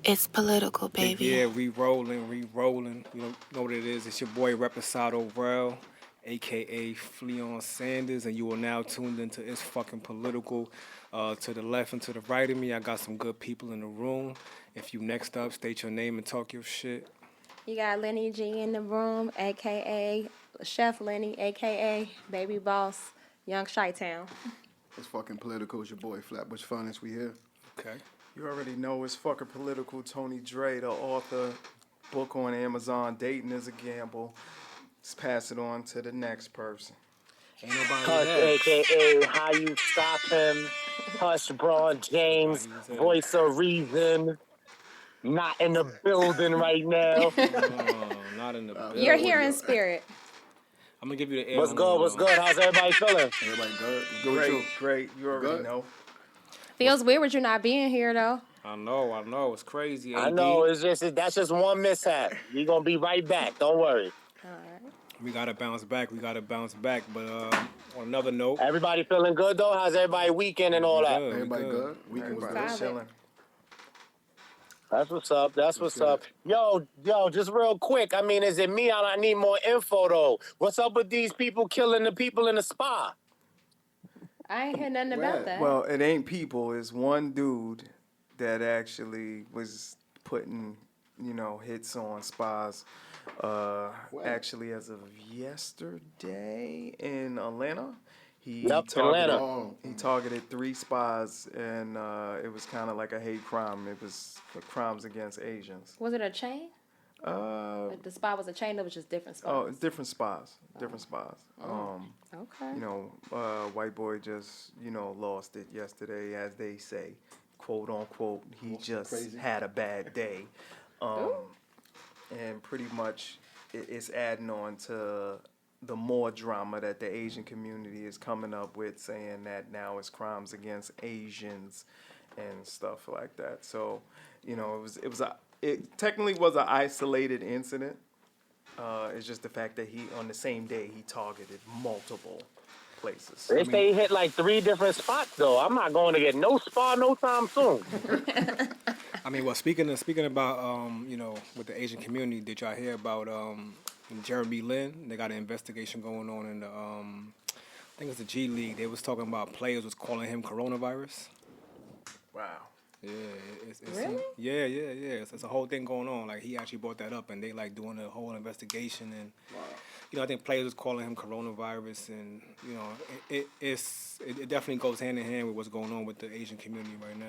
It's political, baby. Yeah, we rolling. You know what it is. It's your boy Reposado Rel, aka Fleon Sanders, and you are now tuned into It's Fucking Political. To the left and to the right of me, I got some good people in the room. If you next up, state your name and talk your shit. You got Lenny G in the room, aka Chef Lenny, aka Baby Boss, Young Chi-Town. It's fucking political. It's your boy Flatbush Finance. We here. Okay. You already know it's fucking political. Tony Dre, the author, book on Amazon. Dating is a gamble. Let's pass it on to the next person. Ain't nobody Hush, next. a.k.a. How You Stop Him. Hush, Braun James, Voice of Reason. Not in the building right now. No, not in the building. You're here in spirit. I'm gonna give you the air. What's good? What's good? How's everybody feeling? Everybody good? It's good with you? Great. You already Good. know. Feels weird with you not being here, though. I know. It's crazy. I AD. know, that's just one mishap. We're going to be right back. Don't worry. All right. We gotta bounce back. But on another note, Everybody feeling good, though? How's everybody weekend and all that? good. Everybody good? Weekend was Everybody good chilling. That's what's up. Yo, just real quick. I mean, is it me? I need more info, though. What's up with these people killing the people in the spa? I ain't hear nothing about Right. that. Well, it ain't people. It's one dude that actually was putting, hits on spas. Actually, as of yesterday in Atlanta, he Atlanta. He targeted 3 spas, and it was kind of like a hate crime. It was for crimes against Asians. Was it a chain? The spa was a chain, it was just different spas. Oh, it's different spas. Okay. White boy just, lost it yesterday, as they say, quote unquote. He just crazy. had a bad day. And pretty much it's adding on to the more drama that the Asian community is coming up with, saying that now it's crimes against Asians and stuff like that. So, it technically was an isolated incident. It's just the fact that on the same day, he targeted multiple places. They say he hit like 3 different spots, though. I'm not going to get no spa no time soon. I mean, well, speaking about, with the Asian community, did y'all hear about Jeremy Lin? They got an investigation going on in the, I think it's the G League. They was talking about players was calling him coronavirus. Wow. Yeah, it's Really? Yeah. It's a whole thing going on. Like he actually brought that up, and they like doing a whole investigation. And I think players was calling him coronavirus, and it definitely goes hand in hand with what's going on with the Asian community right now.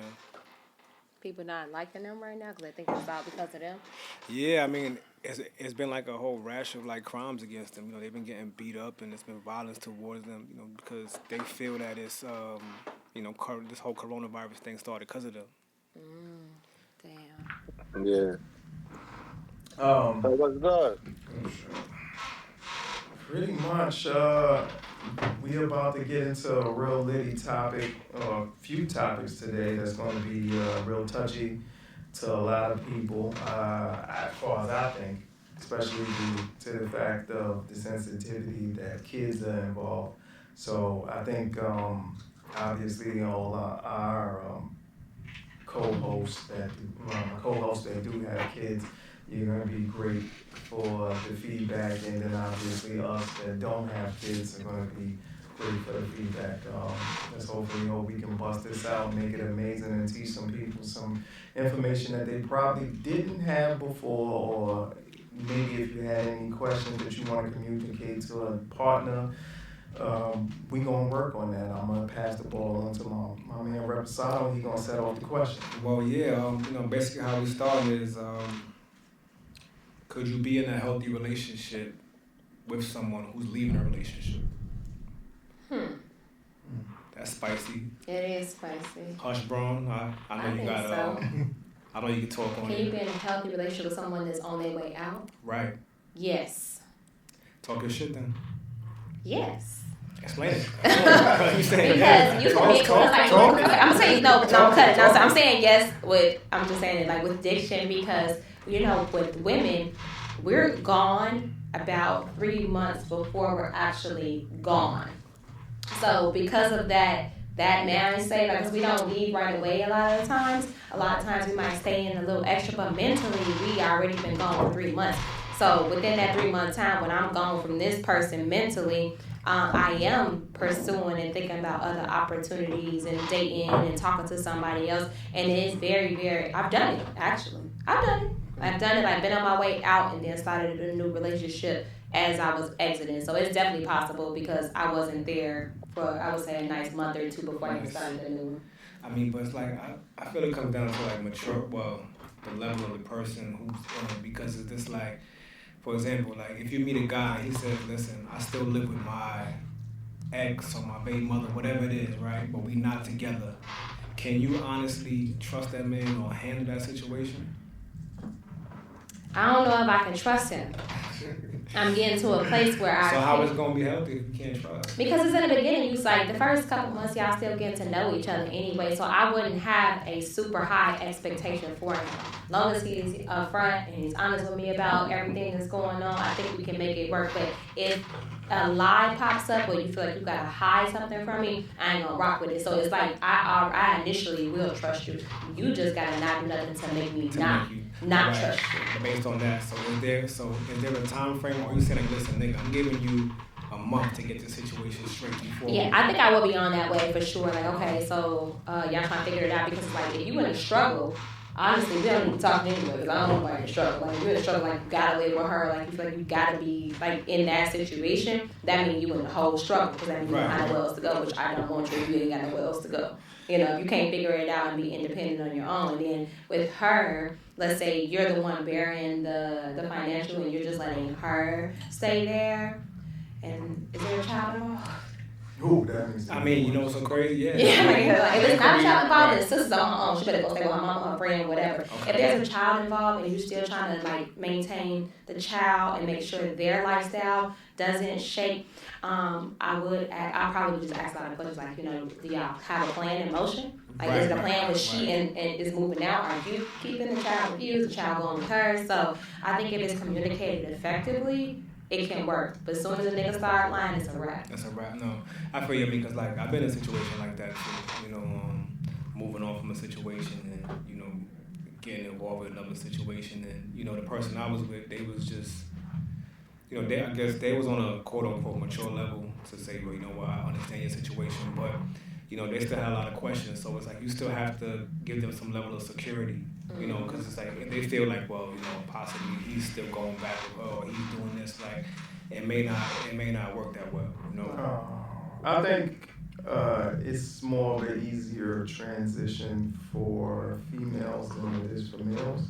People not liking them right now because they think it's about because of them. Yeah, I mean, it's been like a whole rash of like crimes against them. They've been getting beat up, and there's been violence towards them. Because they feel that it's this whole coronavirus thing started because of them. Damn. Yeah. So what's good? Pretty much, we about to get into a real litty topic, or a few topics today that's going to be real touchy to a lot of people, as far as I think, especially due to the fact of the sensitivity that kids are involved. So I think, obviously, all our co-hosts that do have kids, you're going to be great for the feedback, and then obviously us that don't have kids are going to be great for the feedback. Let's hopefully hope we can bust this out, make it amazing, and teach some people some information that they probably didn't have before, or maybe if you had any questions that you want to communicate to a partner, we gonna work on that. I'm gonna pass the ball on to my man Reposado. He gonna set off the question. Well, yeah, basically how we started is, could you be in a healthy relationship with someone who's leaving a relationship? That's spicy. It is spicy. Hush, Braun, I know I you think got. so. I know you can talk on Can you it. be in a healthy relationship with someone that's on their way out? Right. Yes. Talk your shit then. Yes. Explain it. You saying Because you can be talk. I'm saying no, I'm cutting. I'm saying yes I'm just saying it like with diction because with women, we're gone about 3 months before we're actually gone. So because of that, that mindset, like, 'cause we don't leave right away a lot of the times. A lot of times we might stay in a little extra, but mentally we already been gone for 3 months. So within that 3 month time, when I'm gone from this person mentally, I am pursuing and thinking about other opportunities and dating and talking to somebody else. And it is very, very, I've done it, actually. I've done it. I've been on my way out and then started a new relationship as I was exiting. So it's definitely possible because I wasn't there for, I would say, a nice month or two before I even started a new one. I mean, but it's like, I feel it comes down to like the level of the person who's in it, because it's just like, for example, like if you meet a guy, he says, listen, I still live with my ex or my baby mother, whatever it is, right? But we not together. Can you honestly trust that man or handle that situation? I don't know if I can trust him. I'm getting to a place where I. So how is it gonna be healthy if you can't trust? Because it's in the beginning, you like the first couple months, y'all still getting to know each other anyway. So I wouldn't have a super high expectation for him. As long as he's upfront and he's honest with me about everything that's going on, I think we can make it work. But if a lie pops up or you feel like you gotta hide something from me, I ain't gonna rock with it. So it's like I initially will trust you. You just gotta not do nothing to make me not trust you. Based on that, so is there a time frame, or are you saying, like, listen, nigga, I'm giving you a month to get the situation straight before? Yeah, I think I will be on that way for sure. Like, okay, so y'all trying to figure it out, because like if you in a struggle, honestly, we don't even talk anyway, because I don't know about your struggle. Like, you're in a struggle, like you gotta live with her, like you feel like you gotta be like in that situation. That means you in the whole struggle, because that means you don't have nowhere else to go, which I don't want you if you ain't got nowhere else to go. You know, you can't figure it out and be independent on your own. And then with her, let's say you're the one bearing the financial and you're just letting her stay there. And is there a child involved? Ooh, that means. I mean, you know, so crazy, yeah. Yeah, like, if it's not a child involved, the sister's on her own. She better go stay with her mama, her friend, whatever. Okay. If there's a child involved and you're still trying to like maintain the child and make sure their lifestyle doesn't shake, I probably would just ask a lot of questions like, you know, do y'all have a plan in motion? Like, is the plan with she and is moving out? Are you keeping the child with you? Is the child going with her? So I think if it's communicated effectively, it can work. But as soon as the nigga start lying, it's a wrap. That's a wrap. No, I feel you, because like I've been in a situation like that too. You know, moving on from a situation and, you know, getting involved with another situation, and, you know, the person I was with, they was just, you know, I guess they was on a quote unquote mature level to say, well, you know what, I understand your situation, but, you know, they still had a lot of questions. So it's like you still have to give them some level of security, you know, because it's like they feel like, well, you know, possibly he's still going back with her, or he's doing this. Like, it may not work that well, you know. I think it's more of an easier transition for females than it is for males.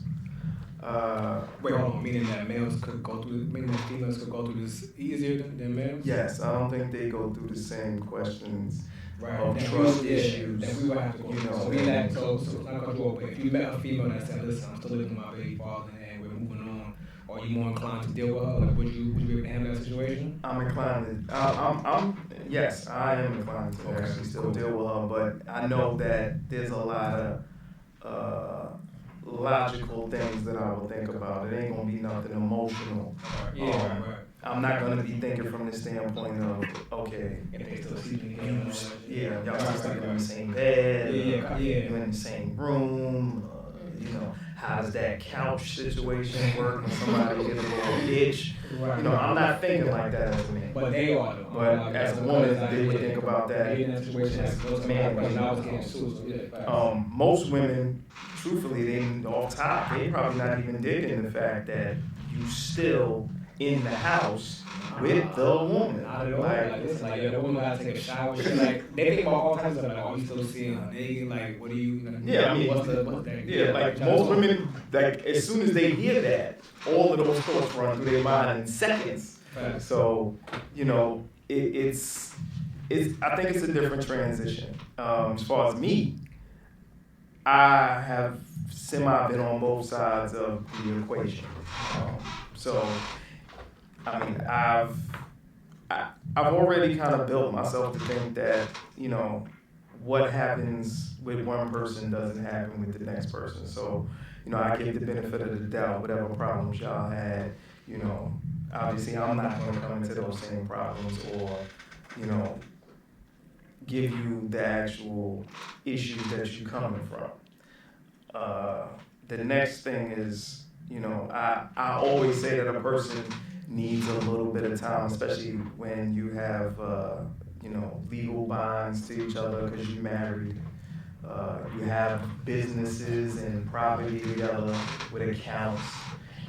Wait, hold on. Meaning that females could go through this easier than males? Yes, I don't think they go through the same questions Right. of Then trust we, issues. Then we would have to go. You know, so being that, so like if you met a female that said, "Listen, I'm still living with my baby father, and we're moving on," are you more inclined to deal with her? Like, would you be able to handle that situation? I'm inclined to. Yes, I am inclined to actually still deal with her, but I know that there's a lot of logical things that I will think about. It ain't gonna be nothing emotional. Right. I'm not gonna be thinking from the standpoint of, okay, If they still sleeping together. y'all still sleeping in the same bed, Yeah. you're in the same room, you know, how does that couch situation work when somebody gets a little itch? Right. You know, I'm not thinking like that as a man. But they are though. But as a woman, they would think about that. In that situation, as a man, because I was getting sued. So yeah. Most women, truthfully, they off top, they probably not even digging the fact that you still in the house with the woman. Not at all. Like, it's like, the woman gotta take a shower. She like, they think about all kinds of stuff. Like, oh, you still seeing her naked? Like, what do you? Yeah, I mean, what's that? Yeah, like most women, like as soon as they hear that, all of those thoughts run through their mind in seconds. Right. So, you know, it's. I think it's a different transition. As far as me, I have been on both sides of the equation. So, I mean, I've already kind of built myself to think that, you know, what happens with one person doesn't happen with the next person. So, you know, I give the benefit of the doubt, whatever problems y'all had, you know, obviously I'm not going to come into those same problems or, you know, give you the actual issues that you're coming from. The next thing is, you know, I always say that a person needs a little bit of time, especially when you have, you know, legal bonds to each other because you're married. You have businesses and property together with accounts.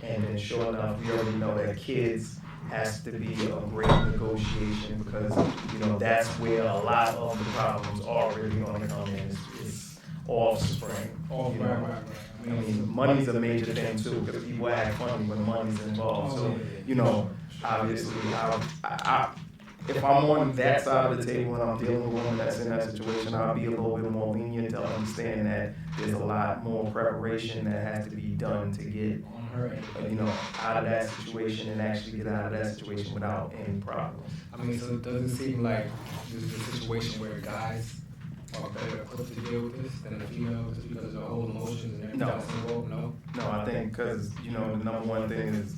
And then sure enough, we already know that kids has to be a great negotiation because, you know, that's where a lot of the problems are really gonna come in. It's offspring. You know? I mean, money's a major thing too, because people act funny when money's involved. So, you know, obviously, if I'm on that side of the table and I'm dealing with a woman that's in that situation, I'll be a little bit more lenient to understand that there's a lot more preparation that has to be done to get, you know, out of that situation and actually get out of that situation without any problems. I mean, so it doesn't seem like this is a situation where guys are better equipped to deal with this than the females just because of the whole emotions and everything that's involved? No? No, I think because, you know, the number one thing is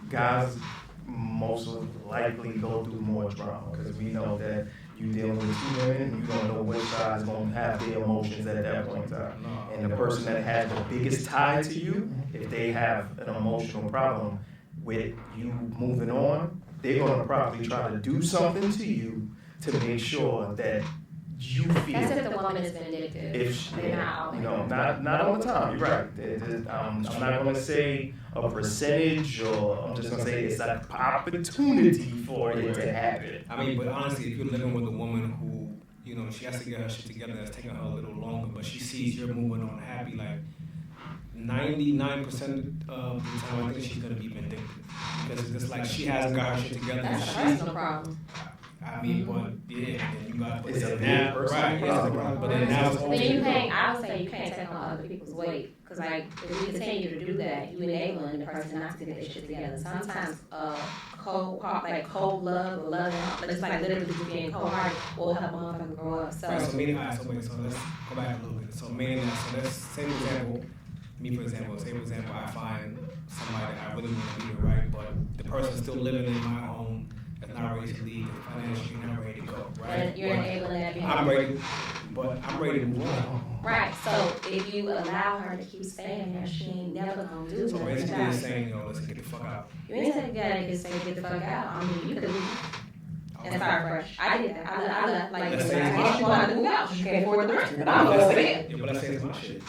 guys most likely go through more drama because we know that you dealing with two women, you don't know which side's gonna have their emotions at that point in time. And the person that has the biggest tie to you, if they have an emotional problem with you moving on, they're gonna probably try to do something to you to make sure that you feel. That's if the woman is vindictive. If They're not. you know, not all the time. You're right. I'm not going to say a percentage, or I'm just going to say it's an opportunity for it to happen. I mean, but honestly, if you're living with a woman who, you know, she has to get her shit together, it's taking her a little longer, but she sees you're moving on happy, like 99% of the time, I think she's going to be vindictive. Because it's just like she hasn't got her shit together. That's a personal problem. I mean, but yeah, then you got It's a big now, personal right? problem. But then now it's Then you can't, I would say you can't take on other people's weight. Because, like, if you continue to do that, you enabling the person not to get their shit together. Sometimes, cold love or loving, just like literally just being cold-hearted will help a motherfucker grow up. So, Right, so meaning, all right, so wait, so let's go back a little bit. So meaning, so let's say for example, I find somebody that I really want to be with, right? But the person's still living in my home, that's not ready to leave, financially not ready to go, right? and you're enabling that behavior. I'm ready, but I'm ready to move on. Right, so if you allow her to keep staying there, she ain't never gonna do So nothing basically, about it's it. saying, yo, let's get the fuck out. You ain't saying you gotta get the fuck out. I mean, you could leave and start fresh. I did that. I left like, Let's I say it's guess you wanted to move out. You can't afford the rent. But I'm over there. Yeah, but let's say it's my shit.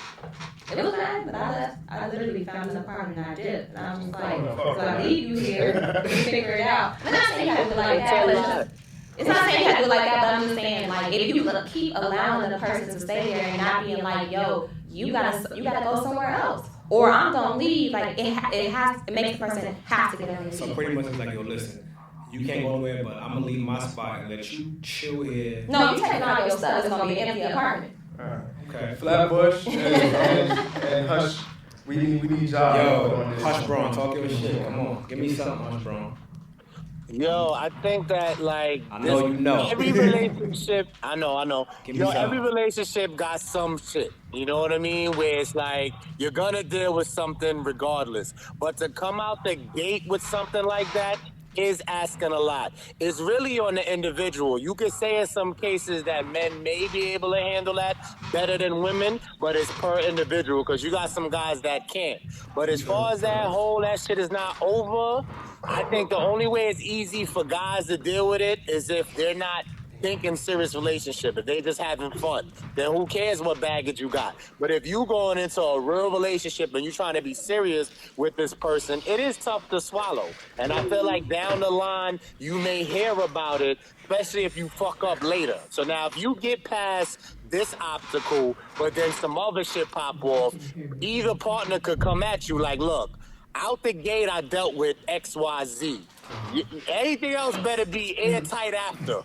It was bad, but I left. I literally found an apartment and I did. And I was just like, so I leave you here, you figure it out. I'm not saying you have to do it like that, but it's not saying you have to do it like that, but I'm just saying, like, if you keep allowing the person to stay there and not being like, yo, you gotta go somewhere else. Or I'm gonna leave, like, it makes the person have to get on their So feet. pretty much it's like, yo, listen, you can't go nowhere, but I'm gonna leave my spot and let you chill here. No, you taking all your stuff, it's gonna be an empty apartment. Okay. Flatbush and Hush, we need y'all Yo, on this. Hush Braun, talk your shit. Come on, give me something, Hush Braun. Yo, I think that like I know you know. every relationship, I know. Give me Yo, some. every relationship got some shit. You know what I mean? Where it's like you're gonna deal with something regardless. But to come out the gate with something like that is asking a lot. It's really on the individual. You could say in some cases that men may be able to handle that better than women, but it's per individual because you got some guys that can't. But as far as that shit is not over, I think the only way it's easy for guys to deal with it is if they're not thinking serious relationship. If they just having fun, then who cares what baggage you got? But if you going into a real relationship and you trying to be serious with this person, it is tough to swallow. And I feel like down the line, you may hear about it, especially if you fuck up later. So now if you get past this obstacle, but then some other shit pop off, either partner could come at you like, look, out the gate, I dealt with XYZ. Anything else better be airtight after.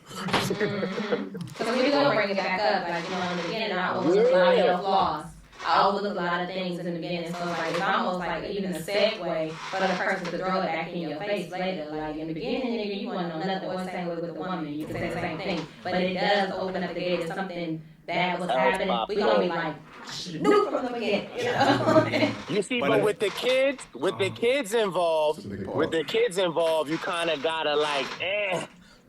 Because we gonna bring it back up, like, you know, in the beginning, I overlooked a lot of your flaws. I overlooked a lot of things in the beginning, so it's like, it's almost like even a segue for the person to throw it back in your face later. Like, in the beginning, nigga, you want to know nothing what's saying with the woman, you can say the same thing. But it does open up the gate if something bad was happening, we gonna be like, knew from the beginning, you know? You see, but with the kids involved, you kind of gotta like,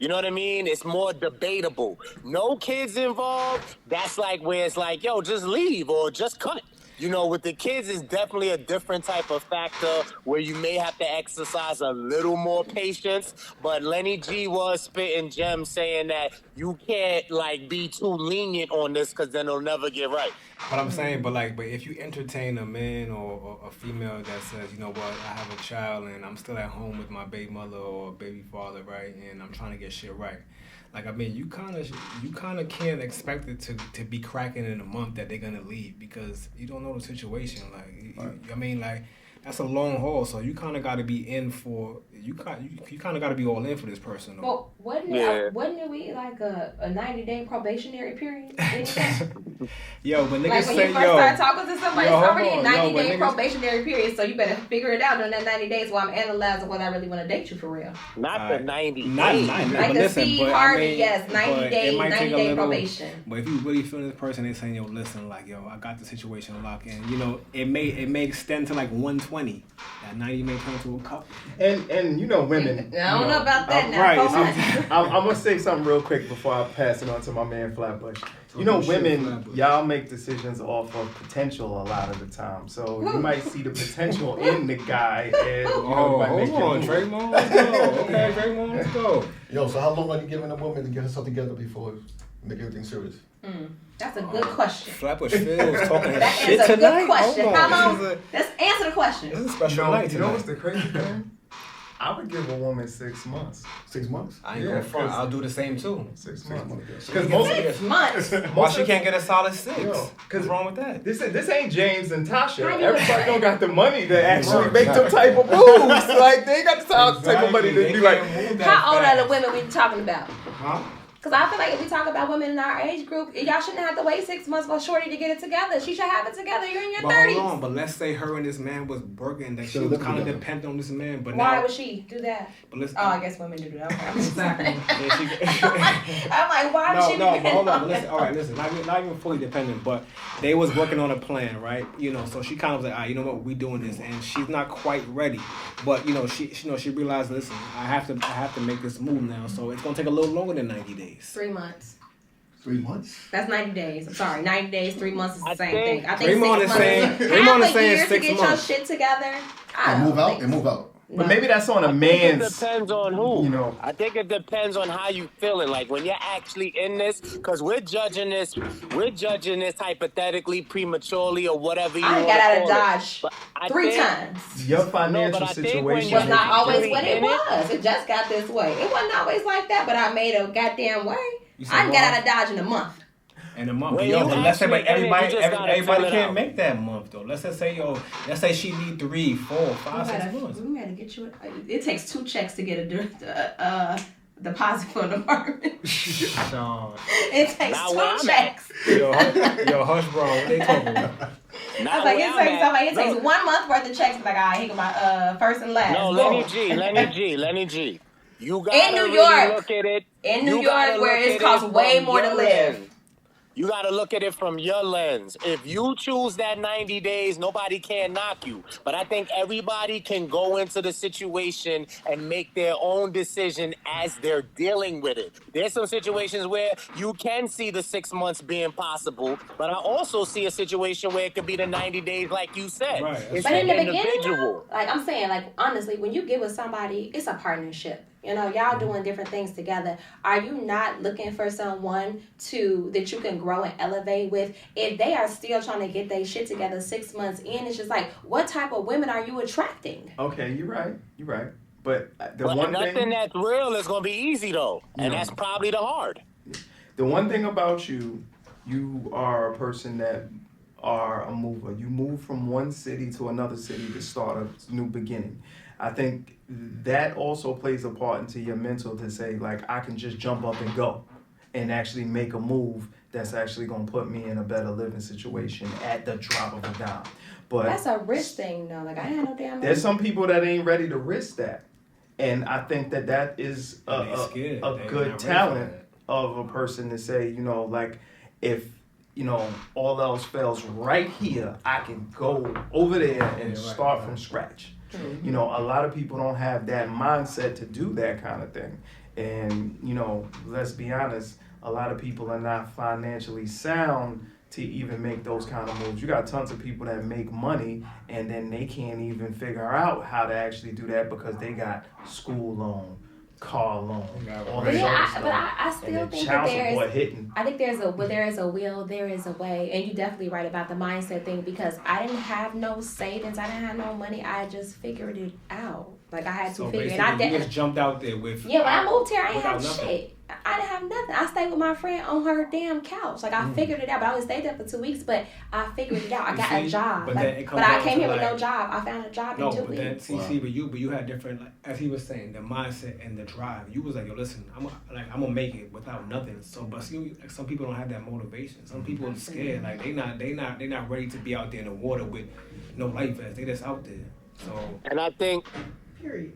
You know what I mean? It's more debatable. No kids involved, that's like where it's like, yo, just leave or just cut. You know, with the kids, it's definitely a different type of factor where you may have to exercise a little more patience. But Lenny G was spitting gems saying that you can't, like, be too lenient on this because then it'll never get right. But I'm saying, but if you entertain a man or a female that says, you know what, I have a child and I'm still at home with my baby mother or baby father, right, and I'm trying to get shit right. Like, I mean, you kind of can't expect it to be cracking in a month that they're gonna leave because you don't know the situation. Like, I mean, like, that's a long haul, so you kind of got to be in for you kind of got to be all in for this person. Well, wasn't it we like a 90-day probationary period? Yo, but niggas like when say, you first start talking to somebody, it's already a 90-day niggas, probationary period, so you better figure it out during that 90 days while I'm analyzing whether I really want to date you for real. Not the 90 days. Not 90, like but the listen, Steve but Harvey, I mean, yes, 90-day probation. But if you really feel this person, they saying, yo, listen, like, yo, I got the situation locked in. You know, it may extend to like 120. That 90 may turn to a couple. And you know, women. I don't know about that now. Right. I'm gonna say something real quick before I pass it on to my man Flatbush. You know, women, y'all make decisions off of potential a lot of the time. So you might see the potential in the guy, and you know, might make hold on, Draymond, let's go. Okay, Draymond, let's go. Yo, so how long are you giving a woman to get herself together before make everything serious? That's a good question. Flatbush Phil's talking That shit is a tonight. good question. Hold on. How long? This is Let's answer the question. a special night you know tonight. what's the crazy thing? I would give a woman 6 months. 6 months? I ain't Yeah, gonna front. 'cause- I'll do the same too. 6 months. Because Because most 6 months. Why she can't get a solid 6? Yo, What's wrong with that? this ain't James and Tasha. How you Everybody expect- don't got the money to actually Right, make them type of moves. Like they ain't got the type of money to They be like. can't move that How old are the fast. women we talking about? Huh? Because I feel like if we talk about women in our age group, y'all shouldn't have to wait 6 months for Shorty to get it together. She should have it together. You're in your But 30s. hold on, but let's say her and this man was working, that she Should've was lived kind of together. dependent on this man. But Why now, would she do that? but listen, Oh, I guess women do that. Okay. yeah, she, I'm like, why would she no, be but hold on. on But listen, all right, listen. Not even fully dependent, but they was working on a plan, right? You know, so she kind of was like, you know what, we doing this, and she's not quite ready. But you know, she realized, listen, I have to make this move now. So it's gonna take a little longer than 90 days. 3 months. 3 months? That's 90 days. I'm sorry, 90 days, 3 months is the I same think- thing. I think Raymond 6 is months saying- is Raymond half is a saying year to 6 get months. your shit together. I And don't move out think and move out. But maybe that's on a It man's. depends on who. You know. I think it depends on how you feeling. Like when you're actually in this, because we're judging this hypothetically, prematurely, or whatever you I want got to out of call it. Dodge But I 3 think- times. Your financial No, but I think when situation you're Was not always actually what it in was. It just got this way. It wasn't always like that, but I made a goddamn way. You said I got why? out of Dodge in a month. In a month. When Yo, you but let's say, but actually in it, you just gotta everybody fill it can't out. make that month though. Let's just say, let's say she need 3, 4, 5, 6 months. We gotta get you. It takes 2 checks to get a deposit for an apartment. Sean. It takes Now 2 where I'm at. checks. Yo, hush, bro. What they talking about? I was like, it takes 1 month worth of checks. Like, here go my first and last. No, Boom. Lenny G. You gotta In New really York. look at it. In New You gotta York, where look it at costs way from more to your live. lens. You gotta look at it from your lens. If you choose that 90 days, nobody can knock you. But I think everybody can go into the situation and make their own decision as they're dealing with it. There's some situations where you can see the 6 months being possible, but I also see a situation where it could be the 90 days, like you said. Right. It's But in an the beginning, individual. though, like I'm saying, like honestly, when you get with somebody, it's a partnership. You know, y'all doing different things together. Are you not looking for someone that you can grow and elevate with? If they are still trying to get their shit together 6 months in, it's just like, what type of women are you attracting? Okay, you're right. But the But one nothing thing, that's real is gonna be easy though, and No. that's probably the hard. the one thing about you are a person that are a mover. You move from one city to another city to start a new beginning. I think that also plays a part into your mental to say, like, I can just jump up and go and actually make a move that's actually going to put me in a better living situation at the drop of a dime. But That's a risk thing, though. Like I ain't had no damn. there's some people that ain't ready to risk that. And I think that is They scared. a They good not ready for talent that. of a person to say, you know, like, if, you know, all else fails right here, I can go over there and start right. from scratch. You know, a lot of people don't have that mindset to do that kind of thing. And, you know, let's be honest, a lot of people are not financially sound to even make those kind of moves. You got tons of people that make money and then they can't even figure out how to actually do that because they got school loan, car loan, all But this yeah, other I stuff. still And then think child that there support is. hitting. I think there is a will, there is a way, and you're definitely right about the mindset thing because I didn't have no savings, I didn't have no money, I just figured it out. Like I had to So figure it. basically, And I you did. just jumped out there with. Yeah, when I moved here, I didn't without have nothing. shit. I didn't have nothing. I stayed with my friend on her damn couch. Like I figured it out, but I only stayed there for 2 weeks. But I figured it out. I You got see? a job. But Like, then it comes but I down came to, here with no like- job. I found a job No, in 2 but then weeks. see, but you had different, like, as he was saying, the mindset and the drive. You was like, yo, listen, I'm gonna make it without nothing. So, but see, like, some people don't have that motivation. Some people are scared, like they not ready to be out there in the water with no life vest. They just out there. So And I think Period.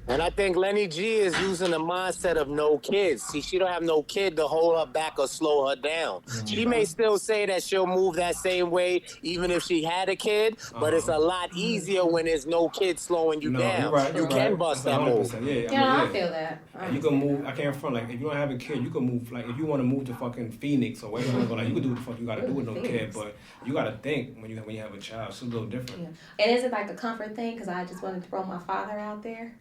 Lenny G is using the mindset of no kids. See, she don't have no kid to hold her back or slow her down. She may still say that she'll move that same way even if she had a kid, but it's a lot easier when there's no kid slowing you no, down. you're right. You You're can right. bust That's that move. 100%. Yeah, Yeah, I I feel that. And you can move. I can't front. Like if you don't have a kid, you can move. Like if you want to move to fucking Phoenix or wherever you go, like you can do what the fuck you gotta do with no kid. Phoenix. But you gotta think when you have a child. It's a little different. Yeah. And is it like a comfort thing? Because I just wanted to throw my father out there.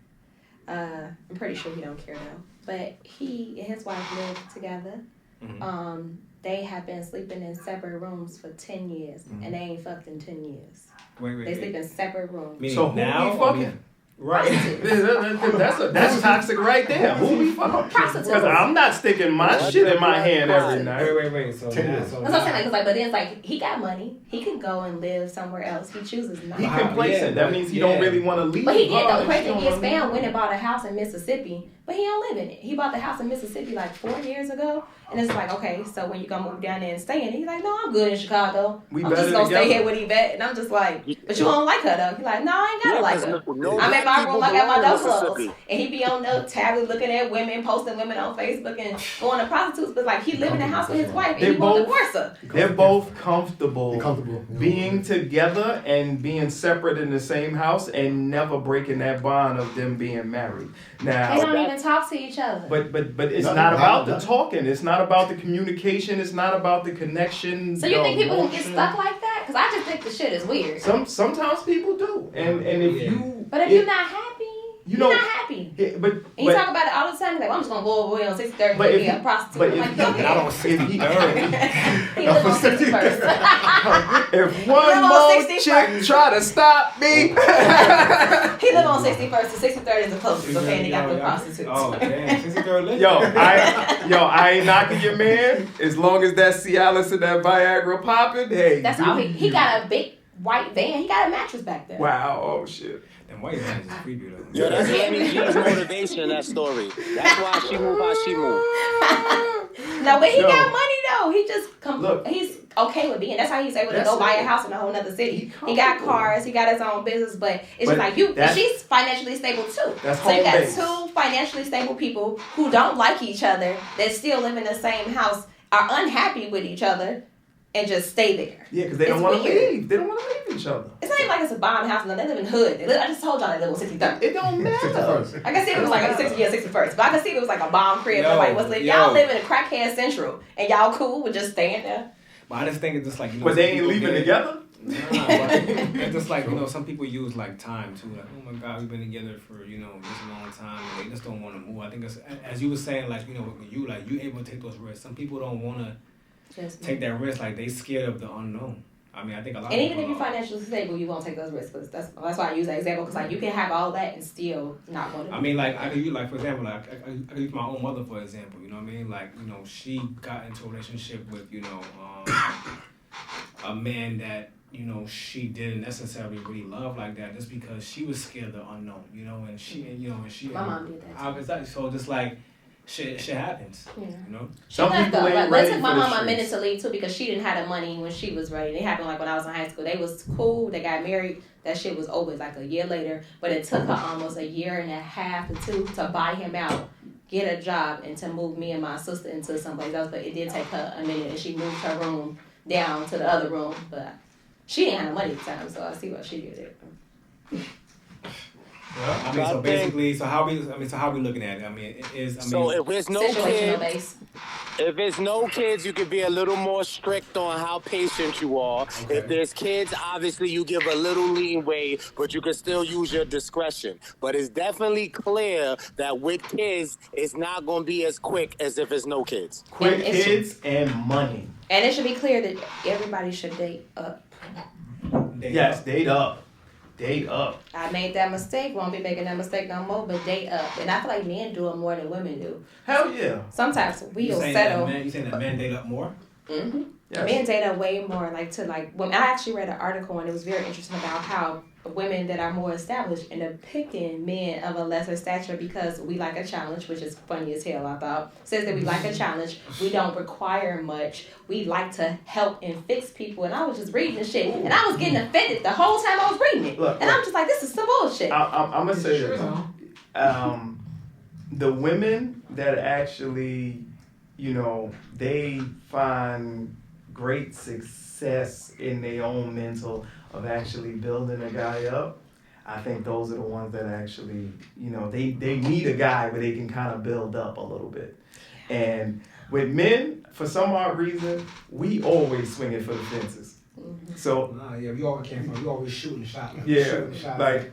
I'm pretty sure he don't care though. But he and his wife live together. Mhm. They have been sleeping in separate rooms for 10 years, and they ain't fucked in 10 years. Wait. They sleep in separate rooms. Meaning So who now we or fucking? mean- Right. That's toxic right there. Who we fucking? Prostitutes. Because I'm not sticking my shit in my hand every night. Wait. So Ten now, years. so That's what I'm saying. now- Like, 'cause, like, but then it's like he got money. He can go and live somewhere else. He chooses not. He Wow, complacent. yeah, that but- means he yeah. don't really want to leave. But he did though. God, The crazy he thing don't is, wanna Spam leave. went and bought a house in Mississippi, but he don't live in it. He bought the house in Mississippi like 4 years ago, and it's like, okay, so when you gonna move down there and stay in it? He's like, no, I'm good in Chicago. We I'm better just gonna stay together. here with Yvette, and I'm just like, but you don't like her though. He's like, no, I ain't gotta Yeah, like 'cause her. no I'm in black my people room, I got my belong in door closed, Mississippi. and he be on the tablet looking at women, posting women on Facebook, and going to prostitutes. But like, he live in the house with his wife, and They he won't both- divorce her. They're both comfortable, They're comfortable. being together and being separate in the same house and never breaking that bond of them being married. They Now, don't even talk to each other. but it's No, not no, about no. the talking. It's not about the communication. It's not about the connection. So you the think people can get emotion. stuck like that? Because I just think the shit is weird. Sometimes people do, and if Yeah. you But if you're not happy, you you're know- not happy. yeah, but And you talk about it all the time. He's like, well, I'm just gonna go away on 6:30 But and if be a you- prostitute. but I'm if like, you- go Not on ahead. 63rd. He live on 61st. if Live one on more 61st. chick try to stop me, He live on 61st. So 63rd is the closest. Okay, and they got the prostitutes. Oh damn, 63rd lit. I ain't knocking your man as long as that Cialis and that Viagra popping. Hey, That's do all. He you. got a big white van. He got a mattress back there. Wow, oh shit. Them white guys is creepy though. Yo, that's Lenny G's motivation in that story. That's why she moved how she moved. No, but he No. got money though. He just Look. he's okay with being. That's how he's able to That's go buy it. a house in a whole nother city. He He got comfortable. cars. He got his own business. But it's But just like you. And that's- she's financially stable too. That's So you home got base. two financially stable people who don't like each other that still live in the same house, are unhappy with each other, and just stay there. Yeah, because they don't It's want to weird. leave. They don't want to leave each other. It's not even like it's a bomb house. No, they live in hood. I just told y'all they live on 63rd. It don't matter. 61st. I can see if it was like a 61st, but I can see if it was like a bomb crib. Yo, Nobody was living. yo. Y'all live in a crackhead central, and y'all cool with just staying there. But I just think it's just like, you know, But they some ain't people leaving get- together. Nah, but it's just like, you know, some people use like time too. Like, oh my God, we've been together for, you know, this long time. And they just don't want to move. I think it's, as you were saying, like, you know, when you able to take those risks. Some people don't want to Just take that risk. Like, they scared of the unknown. I mean, I think a lot And of even if people you're are. financially stable, you won't take those risks. Cause that's why I use that example. Because like you can have all that and still not want to. I mean, like, I could use, like, for example, like, I could use my own mother, for example, you know what I mean? Like, you know, she got into a relationship with, you know, a man that, you know, she didn't necessarily really love like that just because she was scared of the unknown, you know, and she, My mom did that. Too. Exactly. So just like, shit happens, Yeah. you know? Some She left people though, ain't but it ready took my for the mom a minute streets. to leave too because she didn't have the money when she was ready. It happened like when I was in high school. They was cool. They got married. That shit was over like a year later. But it took her almost a year and a half to 2 to buy him out, get a job, and to move me and my sister into someplace else. But it did take her a minute, and she moved her room down to the other room. But she didn't have no money at the time, so I see what she did. I mean, so basically, so how we looking at it? I mean, So if there's no Situational kids, base. if there's no kids, you could be a little more strict on how patient you are. Okay. If there's kids, obviously you give a little leeway, but you can still use your discretion. But it's definitely clear that with kids, it's not going to be as quick as if it's no kids. Quick And it's- kids and money. And it should be clear that everybody should date up. Yes, date up. Date up. I made that mistake. Won't be making that mistake no more. But date up, and I feel like men do it more than women do. Hell yeah. Sometimes you we'll saying settle. that you saying that men date up more? Mm-hmm. Yes. Men date up way more. When I actually read an article and it was very interesting about how women that are more established end up picking men of a lesser stature because we like a challenge, which is funny as hell. I thought says that we like a challenge. We don't require much. We like to help and fix people. And I was just reading the shit, and I was getting offended the whole time I was reading it. Look, and I'm just like, this is some bullshit. I'm gonna say this. The women that actually, they find great success in their own mental of actually building a guy up. I think those are the ones that actually, they need a guy where they can kind of build up a little bit. And with men, for some odd reason, we always swinging for the fences. So Nah, yeah, we always came from. We always shooting shot. yeah, like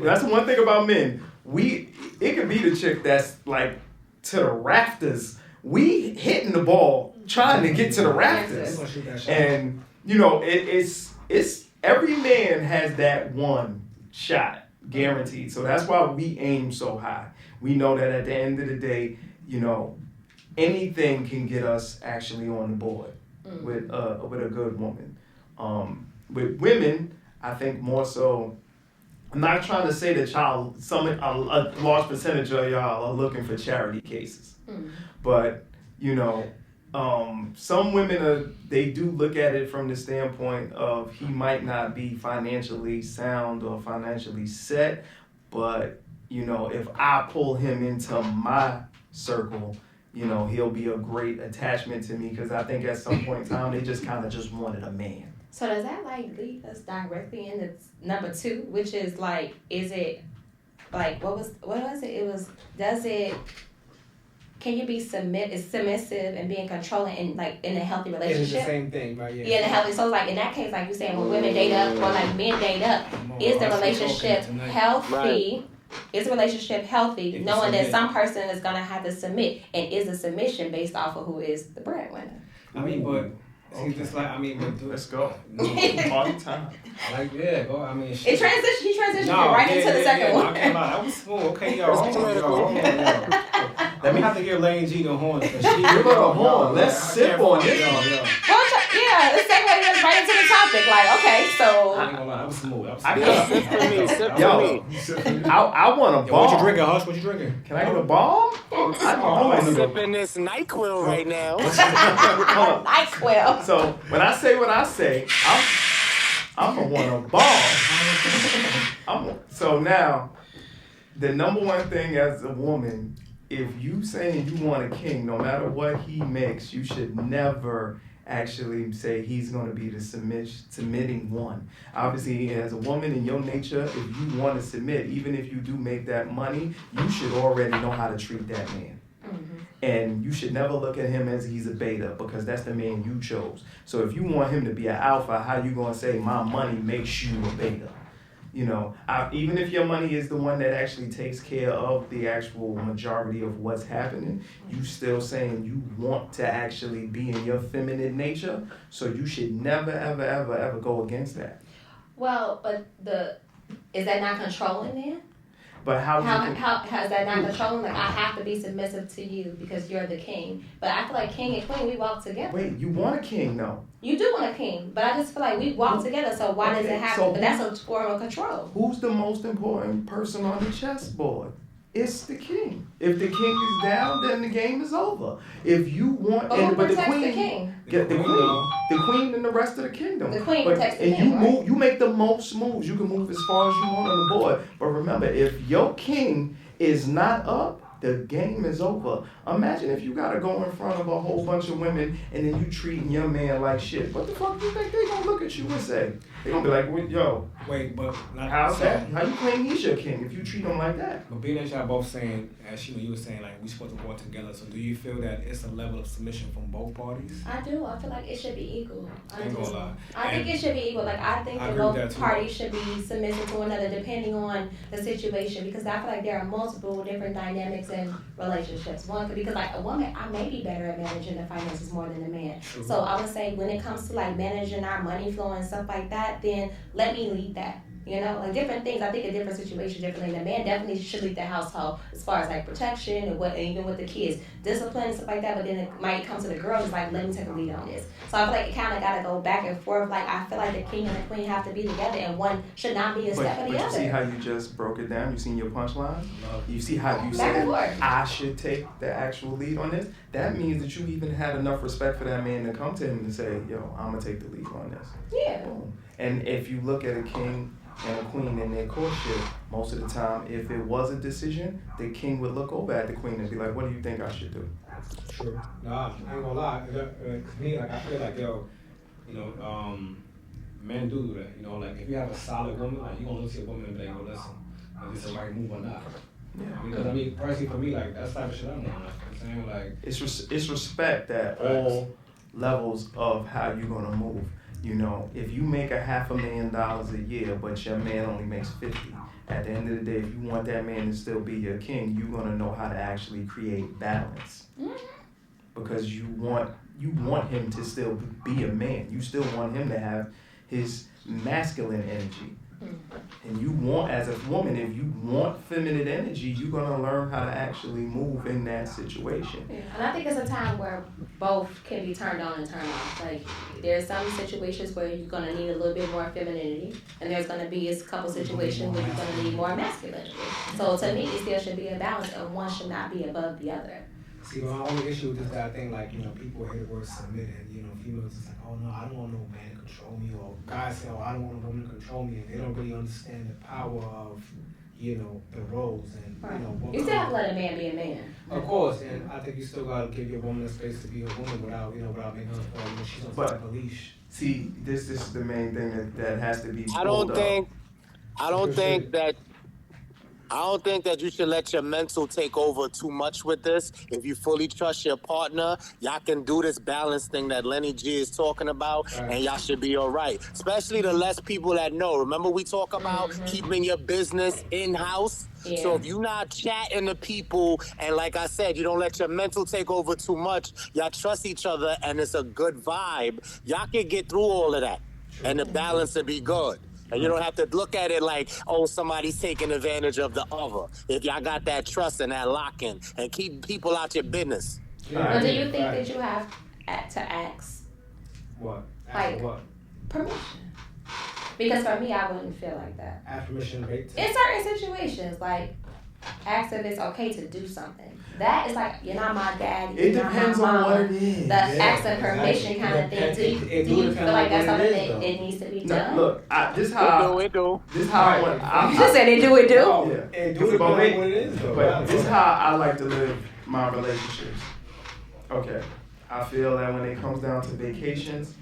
that's the one thing about men. It could be the chick that's like to the rafters. We hitting the ball trying to get to the rafters, and it's every man has that one shot guaranteed. So that's why we aim so high. We know that at the end of the day, anything can get us actually on the board with a good woman. With women, I think more so. I'm not trying to say that a large percentage of y'all are looking for charity cases, but some women they do look at it from the standpoint of he might not be financially sound or financially set, but if I pull him into my circle, he'll be a great attachment to me because I think at some point in time they just kind of just wanted a man. So does that lead us directly into number 2, which is is it what was it? It was can you be submissive and being controlling in a healthy relationship? It's the same thing, right? Yeah. Yeah, in a healthy. So in that case, like you saying, when women date up or men date up, is the relationship healthy? Right. Is the relationship healthy, If you knowing that submit. some person is gonna have to submit, and is the submission based off of who is the breadwinner? I mean, but see, just like Let's go. Party time. Like yeah, go. I mean, He transitioned right into the second one. I can't lie. That was smooth. Okay, y'all. Hold on. Let me have to give Lane G the horn. Give Give her a horn. Let's sip on it. Well, yeah, the segues us right into the topic. Like, okay, I so ain't gonna lie. That was smooth. Sip for me. I want a Yo, bomb. what you drinking, Hush? What you drinking? Can I get a bomb? I'm sipping this NyQuil right now. NyQuil. So when I say what I say, I'm gonna want a bomb. So now, the number one thing as a woman, if you saying you want a king, no matter what he makes, you should never actually say he's going to be the submitting one. Obviously, as a woman in your nature, if you want to submit, even if you do make that money, you should already know how to treat that man. And you should never look at him as he's a beta because that's the man you chose. So if you want him to be an alpha, how you going to say my money makes you a beta? Even if your money is the one that actually takes care of the actual majority of what's happening, you still saying you want to actually be in your feminine nature. So you should never, ever, ever, ever go against that. Well, but is that not controlling then? But how is that not controlling? Like, I have to be submissive to you because you're the king. But I feel like king and queen, we walk together. Wait, you want a king though? You do want a king, but I just feel like we walk together. So why does it happen? But that's a form of control. Who's the most important person on the chessboard? It's the king. If the king is down, then the game is over. If you want, But who protects the king? The queen and the rest of the kingdom. The queen protects the king, you right? move. You make the most moves. You can move as far as you want on the board. But remember, if your king is not up, the game is over. Imagine if you gotta go in front of a whole bunch of women and then you treating your man like shit. What the fuck you think they gonna look at you and say? They gonna be like, "Well, yo, Wait, but not how's that? How you claim he's your king if you treat him like that?" But being that y'all both saying, as you were saying, like we supposed to work together. So do you feel that it's a level of submission from both parties? I do. I feel like it should be equal. I Ain't do. gonna lie. I think it should be equal. Like I think I that agree with both that, too. parties should be submissive to one another depending on the situation, because I feel like there are multiple different dynamics in relationships. One could, because like a woman, I may be better at managing the finances more than a man. True. So I would say when it comes to like managing our money flow and stuff like that, then let me lead that. You know, like different things. I think a different situation, differently. The man definitely should lead the household as far as like protection and what, and even with the kids, discipline and stuff like that. But then it might come to the girl, it's like, let me take a lead on this. So I feel like it kind of got to go back and forth. Like I feel like the king and the queen have to be together, and one should not be a step of But the you see other. how you just broke it down? You seen your punchline? You see how you Back said, and forth. I should take the actual lead on this? That means that you even had enough respect for that man to come to him and say, yo, I'm going to take the lead on this. Yeah. Boom. And if you look at a king and a queen in their courtship, most of the time, if it was a decision, the king would look over at the queen and be like, what do you think I should do? True. Nah, I ain't gonna lie. To me, like I feel like men do that. You know, like if you have a solid woman, like you gonna look to your woman and be like, "Yo, listen, is this the right move or not?" Yeah. Because I mean, personally for me, like that's the type of shit I'm on. Like, you know what I'm saying, like It's respect at all levels of how you're gonna move. You know, if you make $500,000 a year, but your man only makes 50, at the end of the day, if you want that man to still be your king, you're gonna know how to actually create balance. Because you want him to still be a man. You still want him to have his masculine energy. And you want, as a woman, if you want feminine energy, you're gonna learn how to actually move in that situation. Yeah. And I think it's a time where both can be turned on and turned off. Like there's some situations where you're gonna need a little bit more femininity, and there's gonna be a couple situations where you're gonna need more masculinity. So to me, it still should be a balance, and one should not be above the other. see, my only issue with this guy thing, like people hear the word submit, and females is like, oh no, I don't want no man to control me, or guys say, oh, I don't want a woman to control me, and they don't really understand the power of the roles and what You still have to let a man be a man. Of course, and I think you still gotta give your woman a space to be a woman without making her feel like she's on some type of leash. See, this is the main thing that has to be I don't think that you should let your mental take over too much with this. If you fully trust your partner, y'all can do this balance thing that Lenny G is talking about, and y'all should be all right. Especially the less people that know. Remember we talk about keeping your business in-house? Yeah. So if you're not chatting to people, and like I said, you don't let your mental take over too much, y'all trust each other, and it's a good vibe, y'all can get through all of that, and the balance will be good. And you don't have to look at it like, oh, somebody's taking advantage of the other. If y'all got that trust and that lock-in, and keep people out your business. But do you think that you have to ask What? Like- what? permission? Because for me, I wouldn't feel like that. Ask permission to In certain situations, like ask if it's okay to do something. That is like, you're not my daddy. It you're not depends my on mama. what it is. The asking permission kind of thing. Do you feel like that's something that it needs to be No, done? look, this how It do. this how I want. You just said they do it, do. Yeah. And do it But about wait, what it is, though. But this is how I like to live my relationships. Okay. I feel that when it comes down to vacations,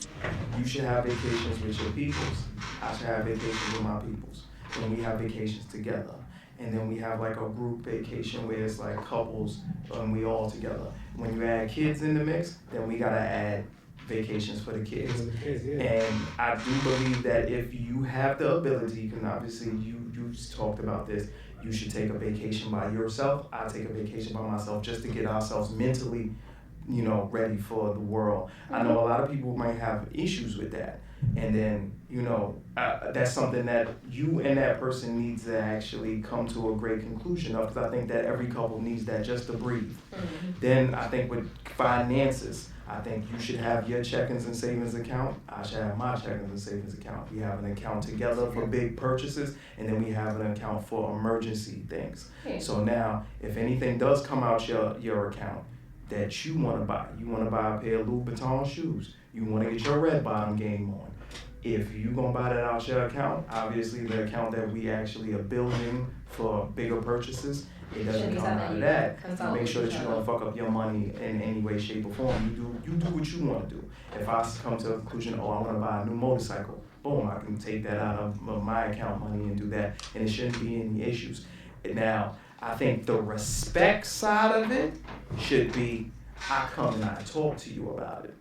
you should have vacations with your peoples. I should have vacations with my peoples. And we have vacations together. And then we have like a group vacation where it's like couples and we all together. When you add kids in the mix, then we gotta add vacations for the kids. And I do believe that if you have the ability, because obviously you talked about this, you should take a vacation by yourself. I take a vacation by myself just to get ourselves mentally, ready for the world. I know a lot of people might have issues with that. And then, that's something that you and that person needs to actually come to a great conclusion of, because I think that every couple needs that just to breathe. Then I think with finances, I think you should have your check-ins and savings account. I should have my check-ins and savings account. We have an account together for big purchases, and then we have an account for emergency things. Yeah. So now, if anything does come out your account that you want to buy a pair of Louis Vuitton shoes, you want to get your red bottom game on, If you gonna buy that out your account, obviously the account that we actually are building for bigger purchases, it Should doesn't be come something out of you that. consult Make sure with that you each don't other. fuck up your money in any way, shape, or form. You do what you want to do. If I come to a conclusion, oh, I want to buy a new motorcycle, boom, I can take that out of my account money and do that, and it shouldn't be any issues. Now, I think the respect side of it should be, I come and I talk to you about it.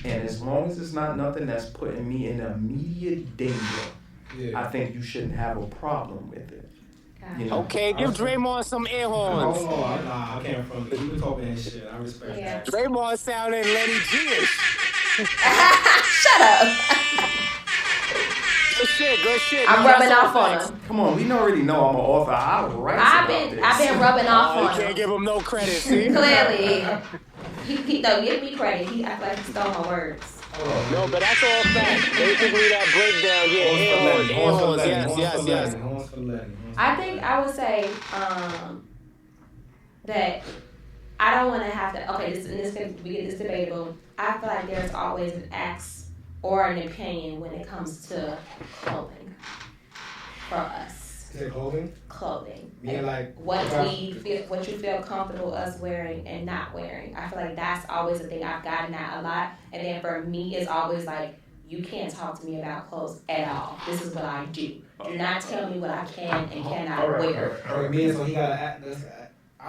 And as long as it's not nothing that's putting me in immediate danger, I think you shouldn't have a problem with it. You know? Okay, give Draymond some air horns. Nah, I came from you talking that shit. I respect that. Draymond sounding Lenny G-ish. Shut up. Good shit. I'm rubbing off on him. Come on, we already know I'm an author. I write I've about been rubbing off You on can't him. give him no credit, see? Clearly, he don't give me credit. I feel like he stole my words. No, but that's all fact. Basically, that breakdown, yeah, air horns, yes. I think I would say that I don't want to have to. Okay, this can be this debatable. I feel like there's always an axe or an opinion when it comes to clothing for us. Is it clothing? Clothing. Yeah, like What you feel comfortable us wearing and not wearing. I feel like that's always a thing I've gotten at a lot. And then for me, it's always like, you can't talk to me about clothes at all. This is what I do. Do not tell me what I can and cannot wear. Alright, me and so he gotta act.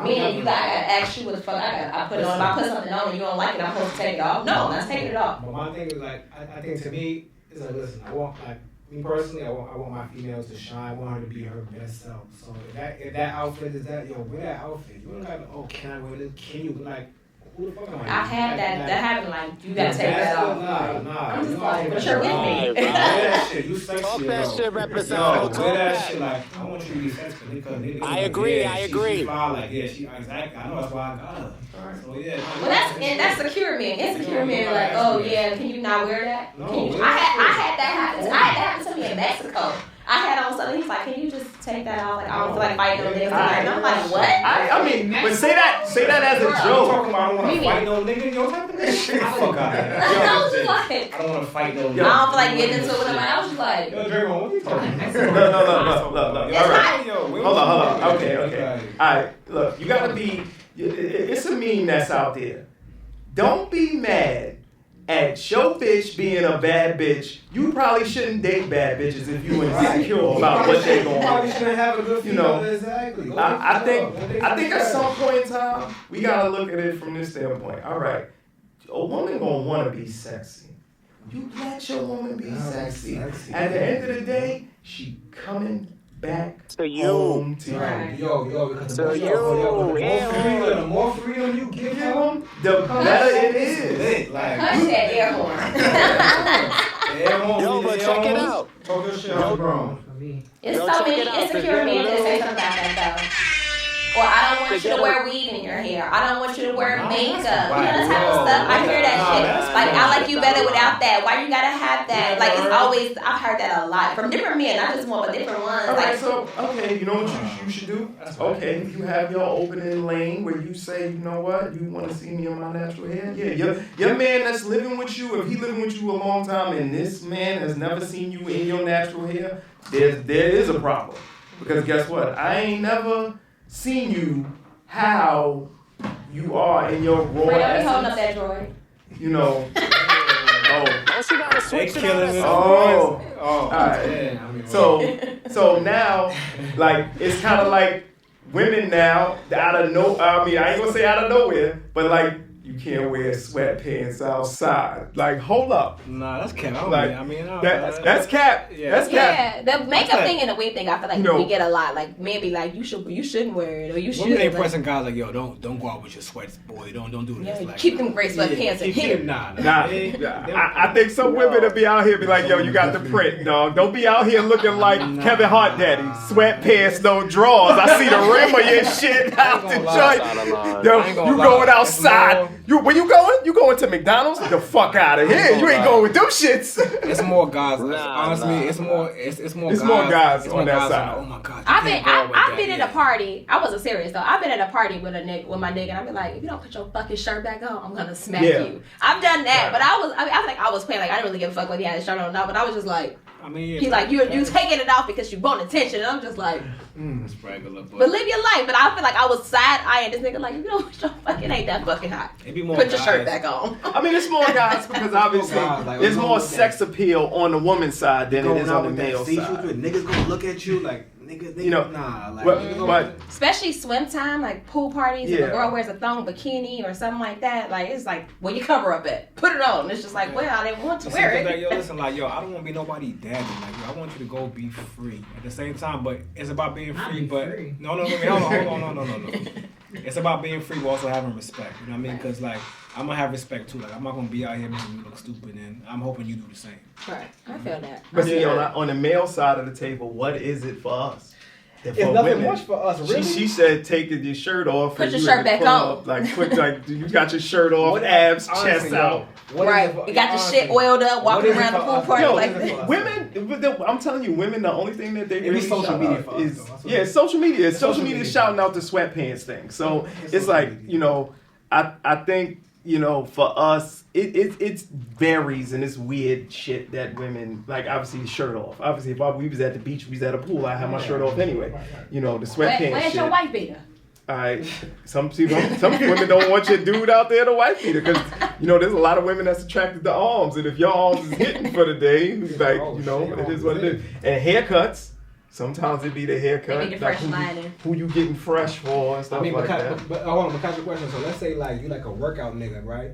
Me and you gotta ask you what the fuck I put it on. If I put something on and you don't like it, I'm supposed to take it off. No, I'm not taking it off. But my thing is like, I think to me, it's like, listen, I want like me personally, I want my females to shine. I want her to be her best self. So if that outfit is that, yo, wear that outfit. You don't gotta, oh, can I wear this? Can you like? Who the fuck am I? I've had that happened. Like you gotta take that off. Nah. I'm just like, but you're with me. Wear that shit. You sexy. Talk that yo. shit, represent. No, Talk wear that that. shit. Like I want you to be sexy because niggas. I like, agree, yeah, I she agree. fine, like yeah, she exactly. I know that's why I got her. So yeah. Well, that's secure men. Insecure men like, oh yeah, can you not wear that? No, Can you? wear I that had that happen. I had that happen to me in Mexico. I had on something. He's like, can you just take that off? Like I don't feel like fighting on this. And I'm like, what? I mean, but say that as a I'm joke. talking about I don't want to Mimi. fight no nigga. Yo, type of nigga. Get the fuck out of here. I was just like, I don't want to fight no I nigga. don't feel like getting into it with him. I was just like, Yo, Draymond, what are you talking about? Look. It's All right. hot. Yo, Hold on. Okay. All right. Look, you gotta be. It's a meme that's out there. Don't be mad at your bitch being a bad bitch. You probably shouldn't date bad bitches if you insecure about what they going You probably on. shouldn't have a good You know, female. Exactly. I think at some point in time we gotta look at it from this standpoint. All right, a woman gonna want to be sexy. You let your woman be sexy. At the end of the day, she coming back To you. home to you. Right. Yo, because So the more freedom you give him, The better it is. lit. Like, hush that air horn. Yo, but check it out. Talk your shit, I'm grown. It's Yo, so check many it out. insecure men that say something about that though. Or I don't want you to wear weave in your hair. I don't want you to wear makeup. You know that type of stuff. I hear that shit. Like I like you better without that. Why you gotta have that? Like it's always. I've heard that a lot from different men, not just one, but different ones. All Like right, so okay, you know what you should do? Okay, you have your opening lane where you say, you know what, you want to see me in my natural hair? Yeah, your man that's living with you, if he living with you a long time and this man has never seen you in your natural hair, there is a problem. Because guess what? I ain't never seen you how you are in your raw Ray, don't be holding up essence. that droid. You know. Oh, she gotta switch it up. All right. So now, like, it's kind of like women now, I ain't gonna say out of nowhere, but like, you can't wear sweatpants outside. Like, hold up. Nah, that's cap. Like, that's cap. Yeah. That's cap. Yeah, the makeup thing and the weave thing, I feel like You know- we get a lot. Like men be like, you shouldn't wear it, or you should. Women ain't Like, pressing guys like, yo, don't go out with your sweats, boy. Don't do this. yeah, Like, keep them gray sweatpants in here. Nah. I think some women will be out here be like, yo, you got the print, dog. Don't be out here looking like Kevin Hart daddy. Sweatpants, no drawers. I see the rim of your shit out the joint. Yo, you going outside. Where you going? You going to McDonald's? Get the fuck out of here. You ain't going with them shits. It's more guys. Nah, Honestly, nah. it's more It's more guys on that side. Oh my god. I've been at a party. I wasn't serious though. I've been at a party with my nigga, and I've been like, if you don't put your fucking shirt back on, I'm gonna smack you. I've done that, but I feel like I was playing like I didn't really give a fuck whether he had his shirt on or not. But I was just like, I mean, he's like, you taking it off because you want attention, and I'm just like, it's regular, but live your life. But I feel like I was side eyeing this nigga like, if you don't put your fucking ain't that fucking hot. It be more Put your guys. shirt back on. I mean, it's more guys because obviously there's more sex appeal on the woman's side than it is on the male side. Niggas gonna look at you like niggas. You know, nah, like, but Especially swim time, like pool parties, if Yeah. a girl wears a thong bikini or something like that, like it's like where you cover up at, put it on. It's just like, well, I didn't want to wear it. Like, yo, listen, like, yo, I don't want to be nobody daddy. Like, yo, I want you to go be free at the same time, but it's about being free. But no, wait, hold on, no. It's about being free, but also having respect. You know what I mean? Because like, I'm gonna have respect too. Like, I'm not gonna be out here making you look stupid, and I'm hoping you do the same. Right, I feel that. But see, on the male side of the table, what is it for us? It's nothing much for us, really. She said, take your shirt off. Put and your you shirt had to back pull on. Up, like you got your shirt off, abs, chest out. Right, you got the shit oiled up, walking around the pool party Yo, like that. women, I'm telling you, women, the only thing that they It be really social shout media out for us, is, though. That's what yeah, it is. social media. It's Social social media media. shouting out the sweatpants thing. So it's like, you know, I think, you know, for us, it varies and it's weird shit that women, like obviously the shirt off. Obviously, if we was at the beach, we was at a pool, I had my shirt off anyway. You know, the sweatpants Where's shit. your wife beater? All right, some women don't want your dude out there to wife beater because you know there's a lot of women that's attracted to arms, and if your arms is hitting for the day, like you know, it is what it is. And haircuts, sometimes it be the haircut, They be the like fresh lining. who you getting fresh for and stuff like that. but hold on, but catch your question. So let's say like you like a workout nigga, right?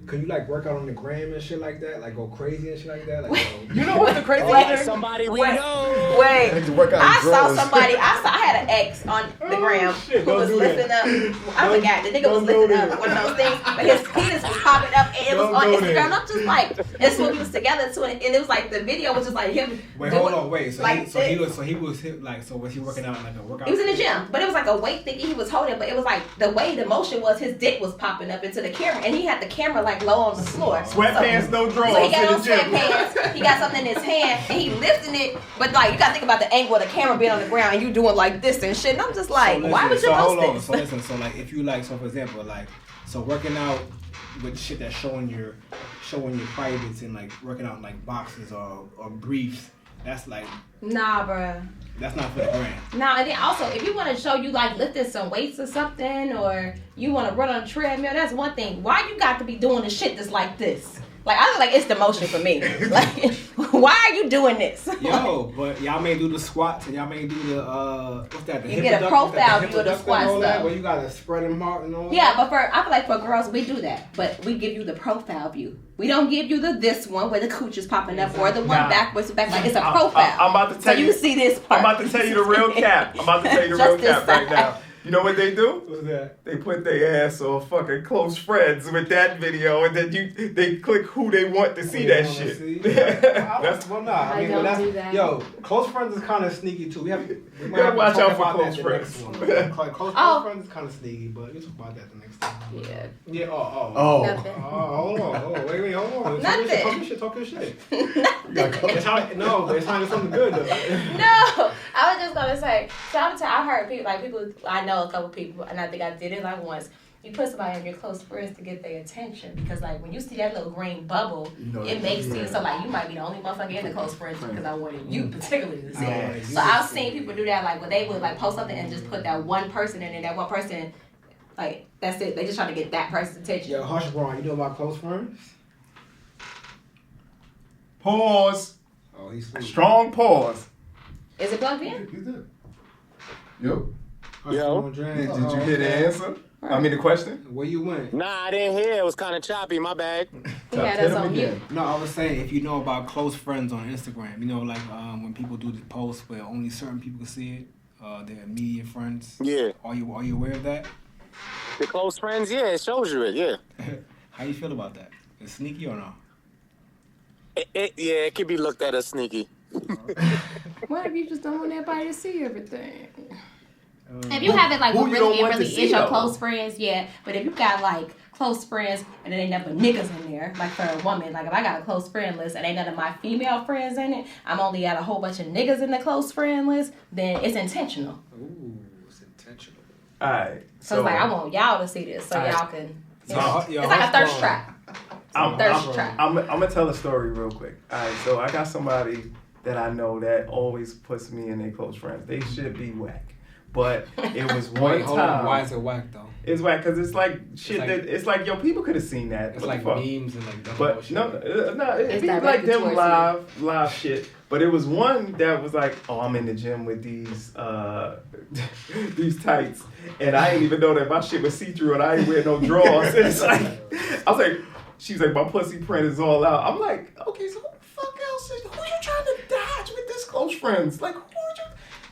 Could you like work out on the gram and shit like that? Like go crazy and shit like that? Like, You know what's the crazy Like thing? somebody we Wait. know. Wait, I need to work out I in saw drawers. somebody. I had an ex on the gram shit, who was don't do lifting that. up. I forgot the nigga was lifting up one of those things, but his penis was popping up, and it was Don't on go Instagram. there. And I'm just like, it's when we was together too, and it was like the video was just like him. Wait, doing, hold on, wait. So like he was like, so was he working out in like a workout? He was in the gym, but it was like a weight thingy he was holding, but it was like the way the motion was, his dick was popping up into the camera, and he had the camera like low on the floor. Sweatpants, no drawers So he got in on the gym. sweatpants, he got something in his hand, and he lifting it, but like you gotta think about the angle of the camera being on the ground, and you doing like this and shit. And I'm just like, So why would you listen, hold on. post So this? listen, so like if you like, so for example, like so working out with shit that's showing your privates and like working out in like boxes or briefs, that's like Nah, bruh. that's not for the brand. Nah, and then also if you want to show you like lifting some weights or something, or you want to run on a treadmill, that's one thing. Why you got to be doing the shit that's like this? Like I feel like it's the motion for me. Like, why are you doing this? Yo, but y'all may do the squats and y'all may do the what's that? The You hip get a abduct- profile hip view of the abductor squats, and all that, though. where you gotta spread them out and all Yeah, that. but I feel like for girls we do that, but we give you the profile view. We don't give you this one where the cooch is popping up or the one Nah. backwards back. Like it's a profile. I'm about to tell so you. you see this part. I'm about to tell you the real cap. I'm about to tell you the real Just this cap right side. now. You know what they do? What's that? They put their ass on fucking close friends with that video, and then they click who they want to see that shit. That's well, nah. I mean, don't that's, do that. Yo, close friends is kind of sneaky too. We might gotta watch talk out for about close that the friends. next one. Close Oh. friends is kind of sneaky, but we'll talk about that the next time. Yeah. Yeah. Oh, Nothing. Hold on. Wait. Hold on. Nothing. Talk your shit. Nothing. It's how, no, but it's time to something good though. No, I was just gonna say. Sometimes I heard people I know a couple people, and I think I did it like once. You put somebody on your close friends to get their attention because like when you see that little green bubble, it makes you so like you might be the only motherfucker in the close friends because I wanted you particularly to see it. So I've seen people do that like when they would like post something and just put that one person in there. That one person, like that's it. They just try to get that person's attention. Yo, Hush Brown, you know about close friends? Pause. Oh, he's sweet. Strong pause. Is it plugged in? you did. Yep. Hush Yo. Brown, Dre. Did you hear the answer? I mean the question. Where you went? Nah, I didn't hear. It was kind of choppy. My bad. He had us on mute. No, I was saying if you know about close friends on Instagram, you know, like when people do the posts where only certain people can see it, their immediate friends. Yeah. Are you aware of that? The close friends, yeah, it shows you it, yeah. How you feel about that? Is sneaky or not? It could be looked at as sneaky. What if you just don't want everybody to see everything? If you have it like Who what you don't really, want to really see, is your though? close friends, yeah. But if you got like close friends, and then ain't never niggas in there. Like for a woman, like if I got a close friend list and ain't none of my female friends in it, I'm only got a whole bunch of niggas in the close friend list, then it's intentional. Ooh, it's intentional. All right. So it's like I want y'all to see this, so y'all can. It's like a thirst trap. I'm gonna tell a story real quick. All right, so I got somebody that I know that always puts me in their close friends. They should be whack, but it was one time. Why is it whack though? It's whack because it's like shit like- that it's like yo, people could have seen that. It's What like the fuck? memes and like dumb But bullshit. no, it'd It's be like directed them towards live shit. But it was one that was like, oh, I'm in the gym with these these tights, and I didn't even know that my shit was see through, and I ain't wear no drawers. And it's like, I was like, she's like, my pussy print is all out. I'm like, okay, so who the fuck else is? Who you trying to dodge with this close friends? Like, who would you?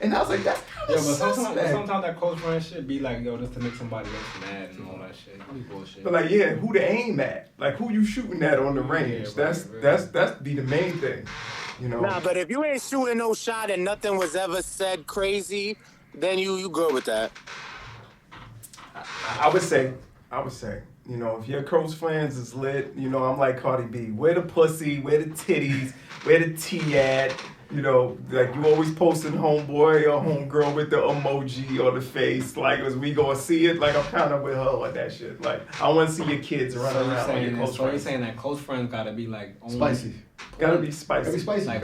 And I was like, that's kind Yeah, of but suspect. sometimes that close friend shit be like, yo, just to make somebody else mad and all that shit. It be bullshit. But like, yeah, who to aim at? Like, who you shooting at on the range? Yeah, right. That's be the main thing, you know. Nah, but if you ain't shooting no shot and nothing was ever said crazy, then you good with that. I would say, you know, if your close friends is lit, you know, I'm like Cardi B. Where the pussy, where the titties, where the tea at? You know, like you always posting homeboy or homegirl with the emoji or the face. Like, as we gonna see it, like I'm kind of with her on that shit. Like, I want to see your kids running around with your close So you're friends. saying that close friends gotta be like only, Spicy. Gotta be spicy. Gotta be spicy. like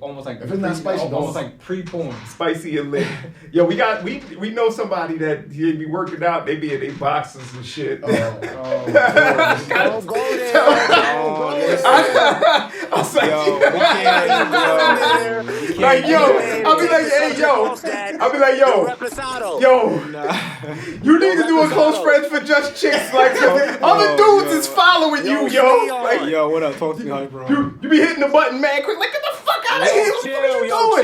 almost like If it's not spicy, almost don't- like pre-porn. Spicy and lit. Yo, we know somebody that he be working out. They be in their boxes and shit. Don't go there. Don't go there. I was like, Yo, we can't, like, yo, I'll be like, hey, yo, I'll be like, yo, you need to do a close friends for just chicks, like, other dudes is following you, yo. Like, yo, what up? Talk to me, honey, bro. you be hitting the button, man, quick, like, get the fuck out of here. What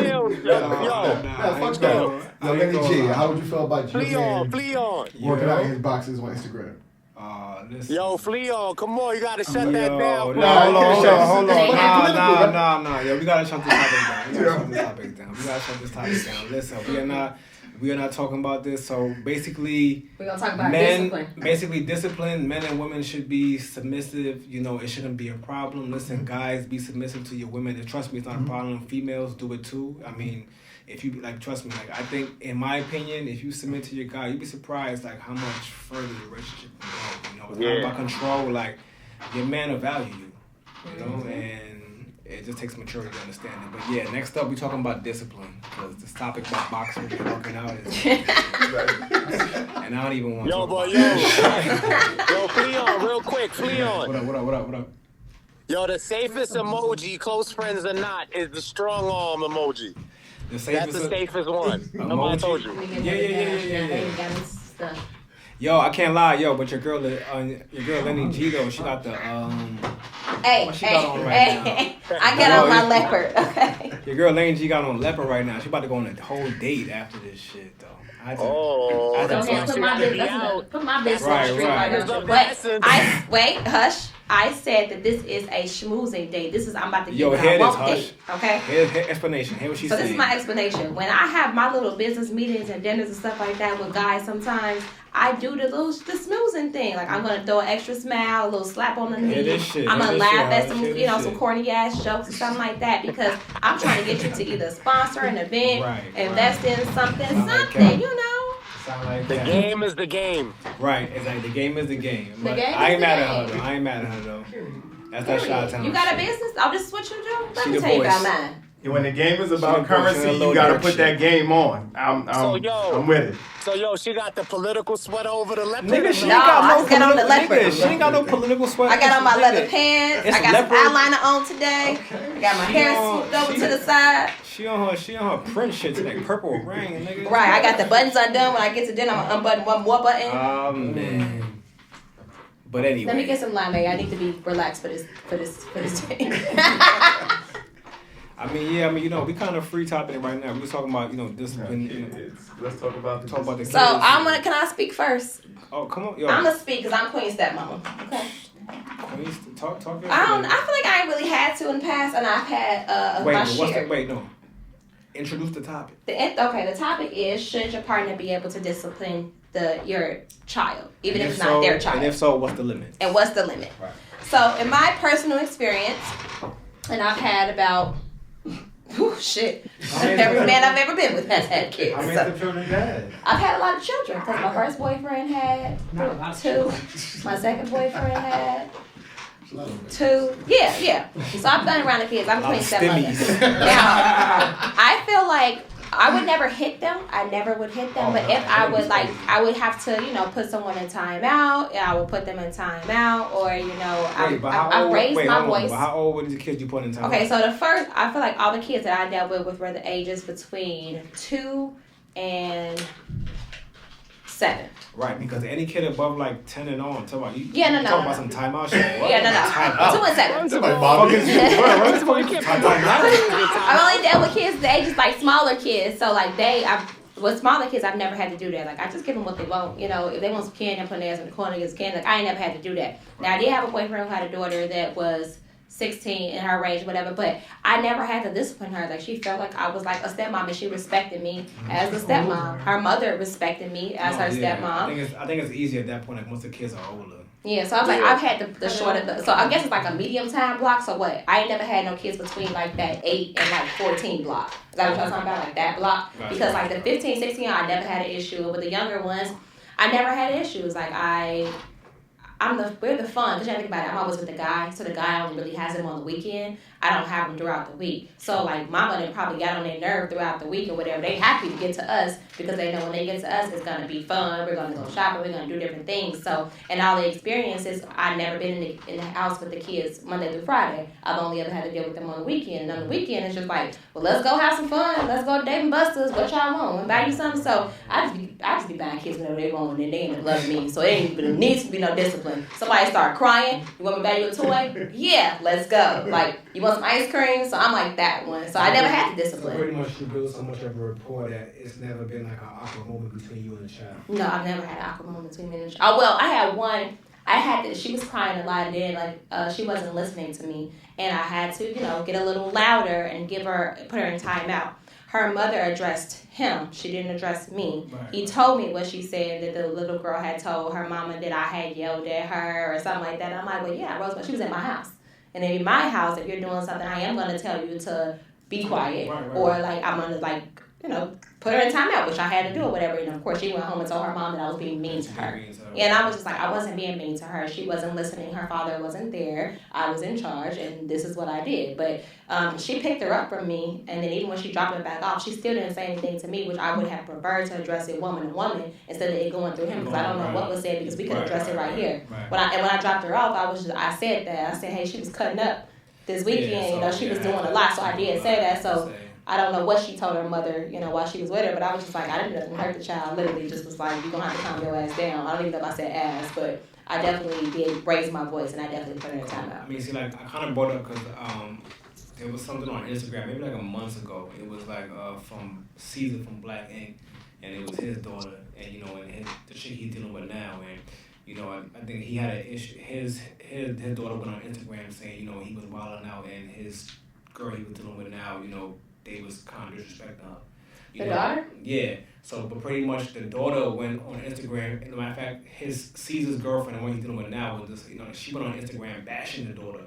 are you doing? Nah, fuck that. Yo, Lenny G, how would you feel about your man Flee on. working out in his boxes on Instagram? Listen. Yo, flee on. Come on, you gotta shut Yo, that down. Nah, hold on. political, Nah. Yo, we gotta shut this topic down. We gotta shut this topic down. Listen, we are not talking about this. So basically, We're gonna talk about discipline. Basically, discipline. Men and women should be submissive. You know, it shouldn't be a problem. Listen, guys, be submissive to your women. And trust me, it's not a problem. Females do it too. I mean, if you like, trust me. Like, I think, in my opinion, if you submit to your guy, you'd be surprised like how much further the relationship can go. You know, it's not about control. Like, your man will value you. You know, and it just takes maturity to understand it. But yeah, next up, we talking about discipline because this topic about boxing and working out is, and I don't even want to. Yo, talk boy, about yo, flee on, real quick, flee on. What up? Yo, the safest emoji, close friends or not, is the strong arm emoji. The That's the safest one. Nobody told you. Yeah. Yo, I can't lie, but your girl Lenny G though, she got the Hey, what she got on right now? I get on my leopard, okay? Your girl Lenny G got on leopard right now. She about to go on a whole date after this shit though. Oh, Don't that's put why my she business, gotta be out. put my business Right, straight right. right now. But wait, hush. I said that this is a schmoozing date. I'm about to Yo, give hear her a this, wonk hush. date, okay? Here's explanation. Hear what she's So saying. this is my explanation. When I have my little business meetings and dinners and stuff like that with guys, sometimes I do the snoozing thing. Like I'm gonna throw an extra smile, a little slap on the knee. Hear this shit. I'm gonna Hear this laugh shit, at some, Hear this some shit. corny ass jokes or something like that because I'm trying to get you to either sponsor an event, Right, invest in something, like something, that. you know. Sound like The that. game is the game. Right, it's like the game is the game. The But game I is ain't the mad game. at her though. I ain't mad at her though. That's that shot town. You got a shit. business? Oh, this is what you do? Let She me the tell you about voice. mine. When the game is She about the currency, little you gotta dirt put shit. that game on. So, yo. I'm with it. So, yo, she got the political sweater over the leopard. Nigga, she No, ain't got I no just got on the political. leopard. Nigga, she ain't got no political sweater. I got on my Nigga. leather pants. It's I got leopard. some eyeliner on today. I got my She hair on- swooped over she- to the side. She on her print shit today. Purple ring, nigga. Right, I got the buttons undone. When I get to dinner, I'm gonna unbutton one more button. Man. But anyway. Let me get some limeade. I need to be relaxed for this day. I mean, you know, we kind of free topic right now. We was talking about, you know, discipline. You know, Let's talk about the So can I speak first? Oh, come on, yo. I'm gonna speak because I'm Queen Stepmama. Okay. Please talk. Your I shit. feel like I ain't really had to in the past, and I've had Wait, my but what's share. the, wait, no. Introduce the topic. The topic is: should your partner be able to discipline your child, even And if it's not their child. And if so, what's the limit? And what's the limit? Right. So in my personal experience, and I've had about, every man I've ever been with has had kids. How many So of the children you had? I've had a lot of children because my first boyfriend had 2. My second boyfriend had 2. Yeah. So I've been around the kids. I'm between 7 others. Now, I feel like I would never hit them. I never would hit them. But if I would I would have to, put someone in timeout. I would put them in timeout, or I've raised my voice. How old were the kids you put in timeout? Okay, so the first, I feel like all the kids that I dealt with were the ages between 2 and 7. Right, because any kid above like 10 and on, talk about No. Talk about some timeout shit. What? Yeah, no. Timeout. 2 and 7. Somebody bothering you. I've only dealt with kids the ages like smaller kids, so like with smaller kids, I've never had to do that. Like, I just give them what they want. If they want some candy, I'm putting their ass in the corner, get some candy. Like, I ain't never had to do that. Now, I did have a boyfriend who had a daughter that was 16 in her range, whatever, but I never had to discipline her. Like, she felt like I was like a stepmom, and she respected me as a stepmom. Her mother respected me as her stepmom. I think it's easier at that point, like once the kids are older. Yeah, so I was like, I've had the shorter, so I guess it's like a medium time block. So what? I ain't never had no kids between like that 8 and like 14 block. Is that what y'all talking about? Like that block? Right. Because like the 15, 16, I never had an issue. With the younger ones, I never had issues. Like we're the fun. Because you think about it, I'm always with the guy, so the guy only really has him on the weekend. I don't have them throughout the week. So like mama done probably got on their nerve throughout the week or whatever. They happy to get to us because they know when they get to us, it's gonna be fun. We're gonna go shopping. We're gonna do different things. So and all the experiences, I've never been in the house with the kids Monday through Friday. I've only ever had to deal with them on the weekend. And on the weekend, it's just like, well, let's go have some fun. Let's go to Dave and Buster's. What y'all want? Want to buy you something? So I just be buying kids whatever they want, and then they end up loving me. So it needs to be no discipline. Somebody start crying. You want me to buy you a toy? Yeah, let's go. Like, you want some ice cream? So I'm like that one. So I never had to So discipline. pretty much you build so much of a rapport that it's never been like an awkward moment between you and the child. No, I've never had an awkward moment between me and Oh, well, I had one. She was crying a lot, and then she wasn't listening to me, and I had to get a little louder and put her in timeout. Her mother addressed him. She didn't address me. Right. He told me what she said, that the little girl had told her mama that I had yelled at her or something like that. I'm like, well, yeah, Rose, but she was at my house. And in my house, if you're doing something, I am going to tell you to be quiet. Right. Or like I'm going to put her in timeout, which I had to do or whatever. And of course, she went home and told her mom that I was being mean to her. And I was just like, I wasn't being mean to her. She wasn't listening. Her father wasn't there. I was in charge, and this is what I did. But she picked her up from me, and then even when she dropped her back off, she still didn't say anything to me, which I would have preferred to address it woman to woman instead of it going through him, because I don't know what was said, because we could address it right here. Right. When I dropped her off, I said that. I said, hey, she was cutting up this weekend. She was doing a lot, so I did say that. So I don't know what she told her mother, while she was with her, but I was just like, I didn't nothing hurt the child. Literally just was like, you're going to have to calm your ass down. I don't even know if I said ass, but I definitely did raise my voice, and I definitely put her in timeout. I mean, see, like, I kind of brought it up because there was something on Instagram, maybe like a month ago. It was like from Caesar from Black Ink, and it was his daughter, and and the chick he's dealing with now, and I think he had an issue. His daughter went on Instagram saying, he was wilding out, and his girl he was dealing with now, they was kind of disrespecting her. The daughter? Yeah. So, but pretty much the daughter went on Instagram. And matter of fact, Caesar's girlfriend, the one he's dealing with now, was just, she went on Instagram bashing the daughter.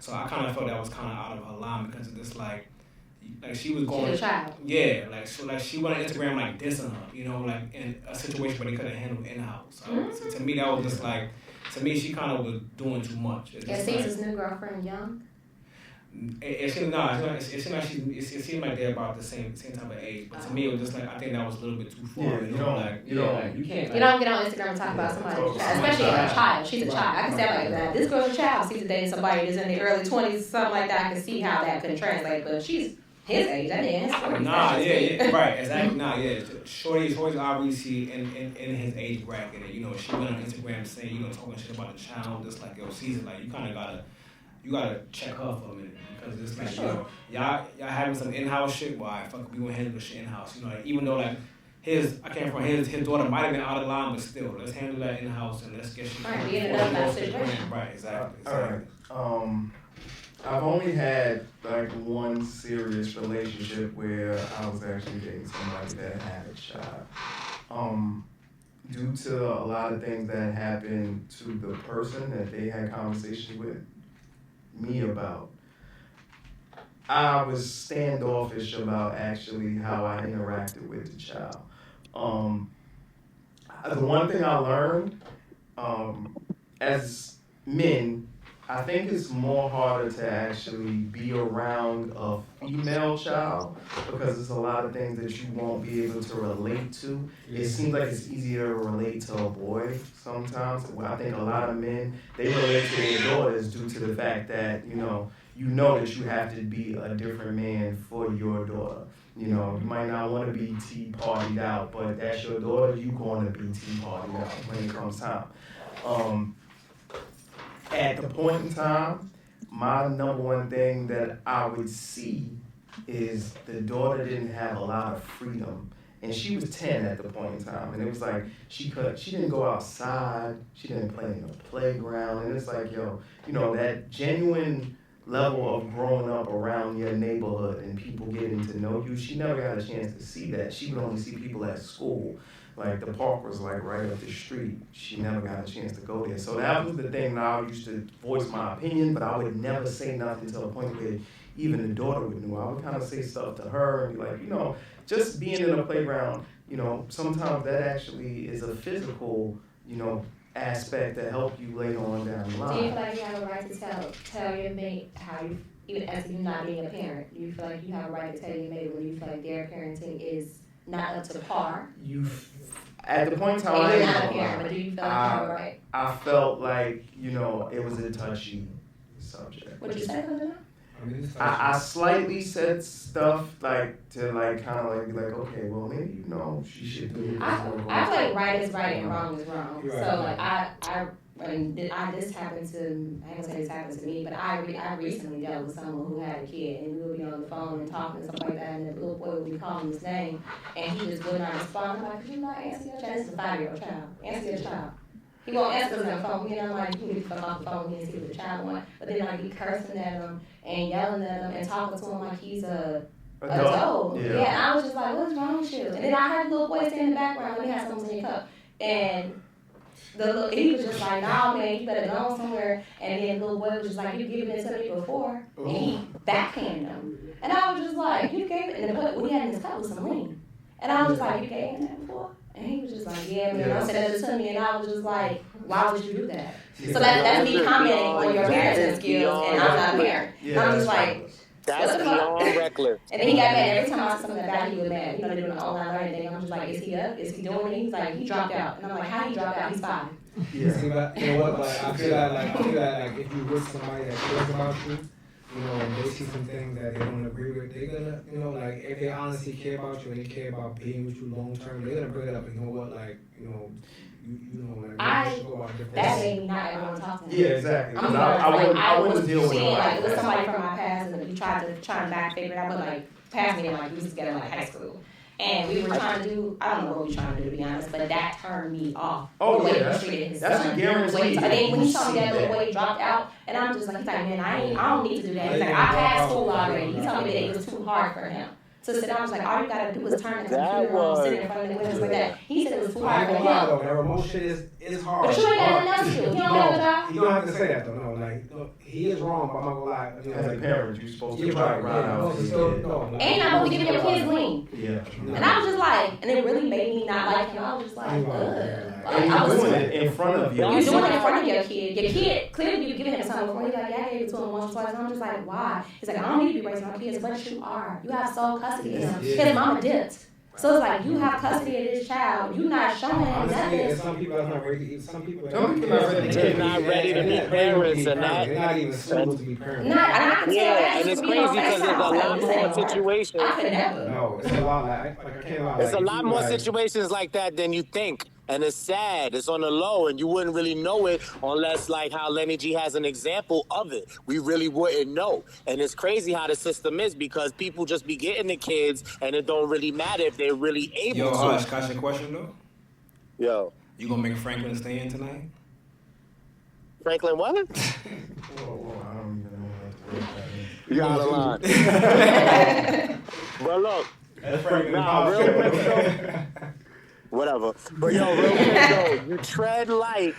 So I kind of felt that was kind of out of her line because of this, like she was going. She's a child. Yeah, she went on Instagram like dissing her, like in a situation where they couldn't handle in house. So to me, that was just like, she kind of was doing too much. Is Caesar's new girlfriend young? It seemed like they're about the same type of age, but to me it was just like, I think that was a little bit too far. Yeah, you don't get on Instagram and talk about somebody's child, especially a child. She's a child. I can say like that. This girl's a child. She's dating somebody that's in the early 20s, something like that. I can see how that could translate, but she's his age. I mean, his 40s. Right, exactly. Shorty's obviously in his age bracket, and she went on Instagram saying, talking shit about the child, just like, yo, Caesar, like, you kind of gotta check her for a minute, because it's like, y'all having some in-house shit. Why, fuck, we gonna handle the shit in-house. Like, even though like his daughter might have been out of line, but still, let's handle that in-house and let's get shit. Right, we ended up in that situation. Right, exactly. All right. I've only had like one serious relationship where I was actually dating somebody that had a child. due to a lot of things that happened to the person that they had conversations with me about, I was standoffish about actually how I interacted with the child. The one thing I learned, as men, I think it's more harder to actually be around a female child because there's a lot of things that you won't be able to relate to. It seems like it's easier to relate to a boy sometimes. I think a lot of men, they relate to their daughters due to the fact that, you know that you have to be a different man for your daughter. You might not want to be tea-partied out, but that's your daughter, you going to be tea-partied out when it comes time. At the point in time, my number one thing that I would see is the daughter didn't have a lot of freedom. And she was 10 at the point in time. And it was like, she didn't go outside, she didn't play in the playground. And it's like, that genuine level of growing up around your neighborhood and people getting to know you, she never got a chance to see that. She would only see people at school. Like the park was like right up the street. She never got a chance to go there. So that was the thing that I used to voice my opinion, but I would never say nothing to the point where even the daughter would know. I would kind of say stuff to her and be like, just being in a playground, sometimes that actually is a physical, aspect that help you later on down the line. Do you feel like you have a right to tell your mate how you, even as you not being a parent, do you feel like you have a right to tell your mate when you feel like their parenting is not up to par? At the point in time, you're not a parent, but do you feel like you have a right? I felt like, it was a touchy subject. What did you say, Linda? I slightly said stuff like to like kind of like be like, okay, well maybe she should do this. I feel like right is right and wrong is wrong. Right. So like this happened to, I ain't gonna say this happened to me, but I recently dealt with someone who had a kid, and we would be on the phone and talking and stuff like that, and the little boy would be calling his name, and he just would not respond. I'm like, could you not answer your child? This is a 5-year-old child. Answer your child. He won't answer the phone. I'm like, you need to fuck off the phone and see what the child wants. But then like be cursing at him and yelling at him and talking to him like he's a adult. Yeah, and I was just like, what's wrong with you? And then I heard the little boy stand in the background when he had something in your cup. And he was just like, nah, man, you better go somewhere. And then the little boy was just like, you given it to me before. And he backhanded him. And I was just like, you gave it. And what he had in his cup was some lean. And I was just like, you gave him that before? And he was just like, yeah, man, I said that to me. And I was just like, why would you do that? So that's me commenting on your parenting skills, and I'm not a parent. And I'm just like, that's beyond reckless. And then he got mad every time I said something about it, he was mad. They're doing the online learning thing. I'm just like, is he up? Is he doing it? He's like, he dropped out. And I'm like, how he dropped out? He's 5. Yeah. See, but you know what? Like, I feel like if you with somebody that cares about you, and they see some things that they don't agree with, they're gonna, like, if they honestly care about you and they care about being with you long term, they're gonna bring it up. And you know what? Like, that made me not ever want to talk to him. Yeah, exactly. I wouldn't deal with it like it was somebody from my past, and we tried to back figure it out, but like past me, and like we was together in like high school. And we were trying to do, I don't know what we were trying to do, to be honest, but that turned me off. Oh, the way yeah, he treated his that's son. a guarantee. And then when he told me that little boy dropped out, and I'm just like, he's like, man, I don't need to do that. He's like, I passed school already. He told me that it was too hard for him. So sit down, I was like, all you gotta do is turn the computer on, sit in front of the windows like that. He said it was too hard for him. That remote shit is hard. But you ain't got nothing else to do. You don't have a job. You don't have to say that though. No, like he is wrong, but I'm not gonna lie. As a parent, you're supposed to try to ride out. And you're not supposed to give your kids lean. Yeah. And I was just like, and it really made me not like him. I was just like, ugh. And you're doing it in front of you. You're doing it in front of your kid. Your kid, clearly you're giving him something before. He's like, yeah, I gave it to him once or twice. And I'm just like, why? He's like, I don't need to be raising my kids, but you are. You have sole custody of him. His mama dipped. So it's like, you have custody of this child. You're not showing him nothing. Some people are not ready. Some people are not ready to be parents, and that they're not even supposed to be parents. Yeah, and it's crazy because there's a lot more situations. I could never. No, it's a lot. Like I can't lie. There's a lot more situations like that than you think. And it's sad, it's on the low, and you wouldn't really know it unless, like how Lenny G has an example of it. We really wouldn't know. And it's crazy how the system is because people just be getting the kids, and it don't really matter if they're really able to. Yo, Hush, can I ask you a question, though? Yo. You gonna make Franklin stay in tonight? Franklin what? Whoa, I don't even know what to You out of line. Well, look. That's Franklin. Nah, real quick, though. whatever. But yo, real quick though, you tread light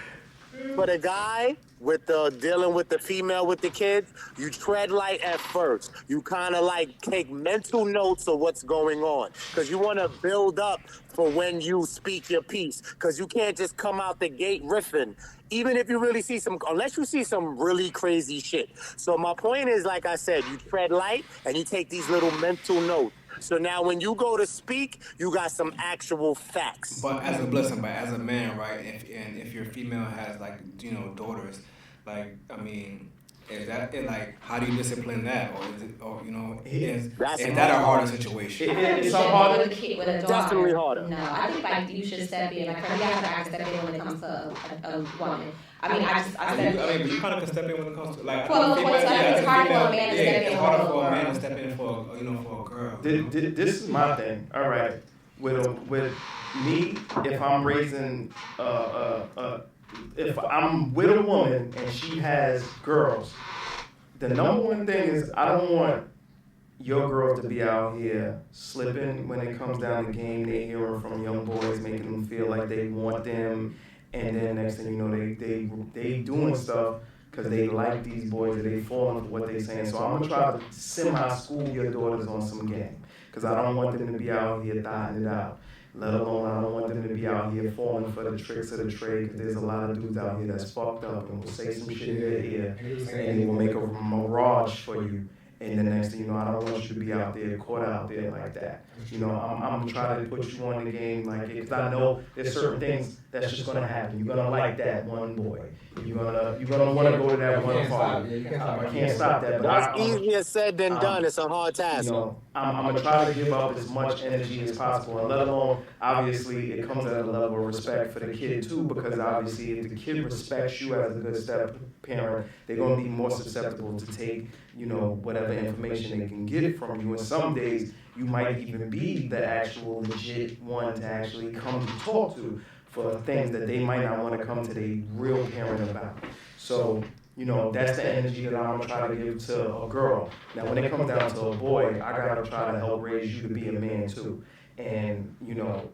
for the guy with the dealing with the female with the kids. You tread light at first. You kind of like take mental notes of what's going on because you want to build up for when you speak your piece because you can't just come out the gate riffing. Even if you really see unless you see some really crazy shit. So my point is, like I said, you tread light and you take these little mental notes. So now when you go to speak, you got some actual facts. But as a man, right? If your female has like, daughters, like, I mean, is that like how do you discipline that, or is it, is that a harder situation? It's a harder. With a daughter, definitely harder. No, I think like you should step in. Like you have to step in when it comes to a woman. I mean, I step in. But you kind of can step in when it comes to like. Well, it's hard for a man to step in. It's harder for a man to step in for a girl. This is my thing. All right, with me, if I'm raising if I'm with a woman and she has girls, the number one thing is I don't want your girls to be out here slipping when it comes down to game. They hearing from young boys, making them feel like they want them, and then next thing you know, they doing stuff because they like these boys, or they falling for what they saying. So I'm gonna try to semi-school your daughters on some game because I don't want them to be out here dying it out. Let alone, I don't want them to be out here falling for the tricks of the trade, because there's a lot of dudes out here that's fucked up and will say some shit in your ear, and they will make a mirage for you. And the next thing you know, I don't want you to be out there, caught out there like that. I'm trying to put you on the game like it, because I know there's certain things that's just gonna happen. You're gonna like that one boy. You're gonna want to go to that one party. I can't stop that. But that's easier said than done. It's a hard task. I'm gonna try to give up as much energy as possible, and let alone, obviously, it comes at a level of respect for the kid too, because obviously, if the kid respects you as a good step parent, they're gonna be more susceptible to take, whatever information they can get from you. And some days, you might even be the actual legit one to actually come to talk to for things that they might not want to come to their real parent about. So, that's the energy that I'm gonna try to give to a girl. Now, when it comes down to a boy, I gotta try to help raise you to be a man too. And,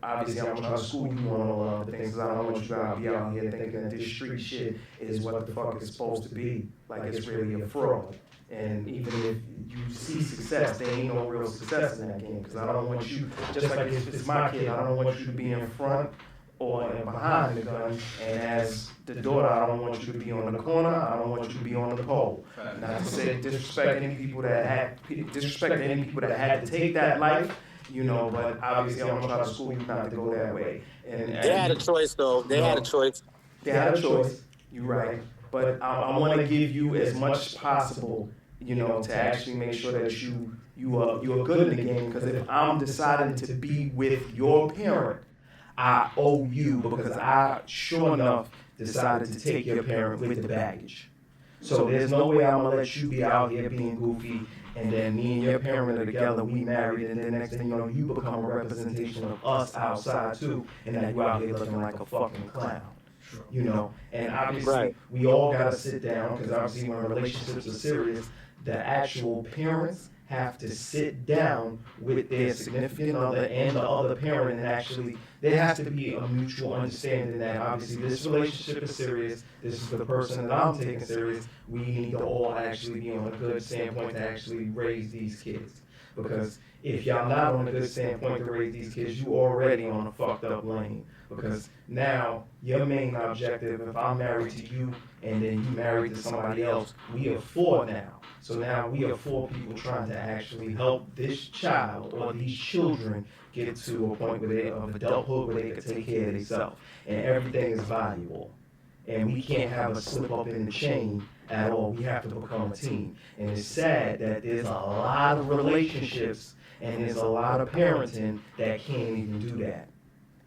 obviously I'm gonna try to school you on all of the things, because I don't want you to be out here thinking that this street shit is what the fuck it's supposed to be. Like it's really a fraud. And even if you see success, there ain't no real success in that game. Because I don't want you, just like if it's my kid, I don't want you to be in front or behind the gun. And as the daughter, I don't want you to be on the corner. I don't want you to be on the pole. Not to say disrespect any people that had to take that life. But obviously I'm gonna try to school you not to go that way. And they had a choice, though. They had a choice. They had a choice. You're right. But I want to give you as much as possible, to actually make sure that you are good in the game. Because if I'm deciding to be with your parent, I owe you, because I sure enough decided to take your parent with the baggage. So there's no way I'm gonna let you be out here being goofy, and then me and your parent are together, we married, and then next thing you know, you become a representation of us outside too, and then you out here looking like a fucking clown. And obviously we all gotta sit down, because obviously when relationships are serious, the actual parents have to sit down with their significant other and the other parent, and actually there has to be a mutual understanding that obviously this relationship is serious, this is the person that I'm taking serious, we need to all actually be on a good standpoint to actually raise these kids. Because if y'all not on a good standpoint to raise these kids, you already on a fucked up lane. Because now your main objective, if I'm married to you and then you married to somebody else, we are four now. So now we are four people trying to actually help this child or these children get to a point of adulthood where they can take care of themselves. And everything is valuable. And we can't have a slip up in the chain at all. We have to become a team. And it's sad that there's a lot of relationships and there's a lot of parenting that can't even do that.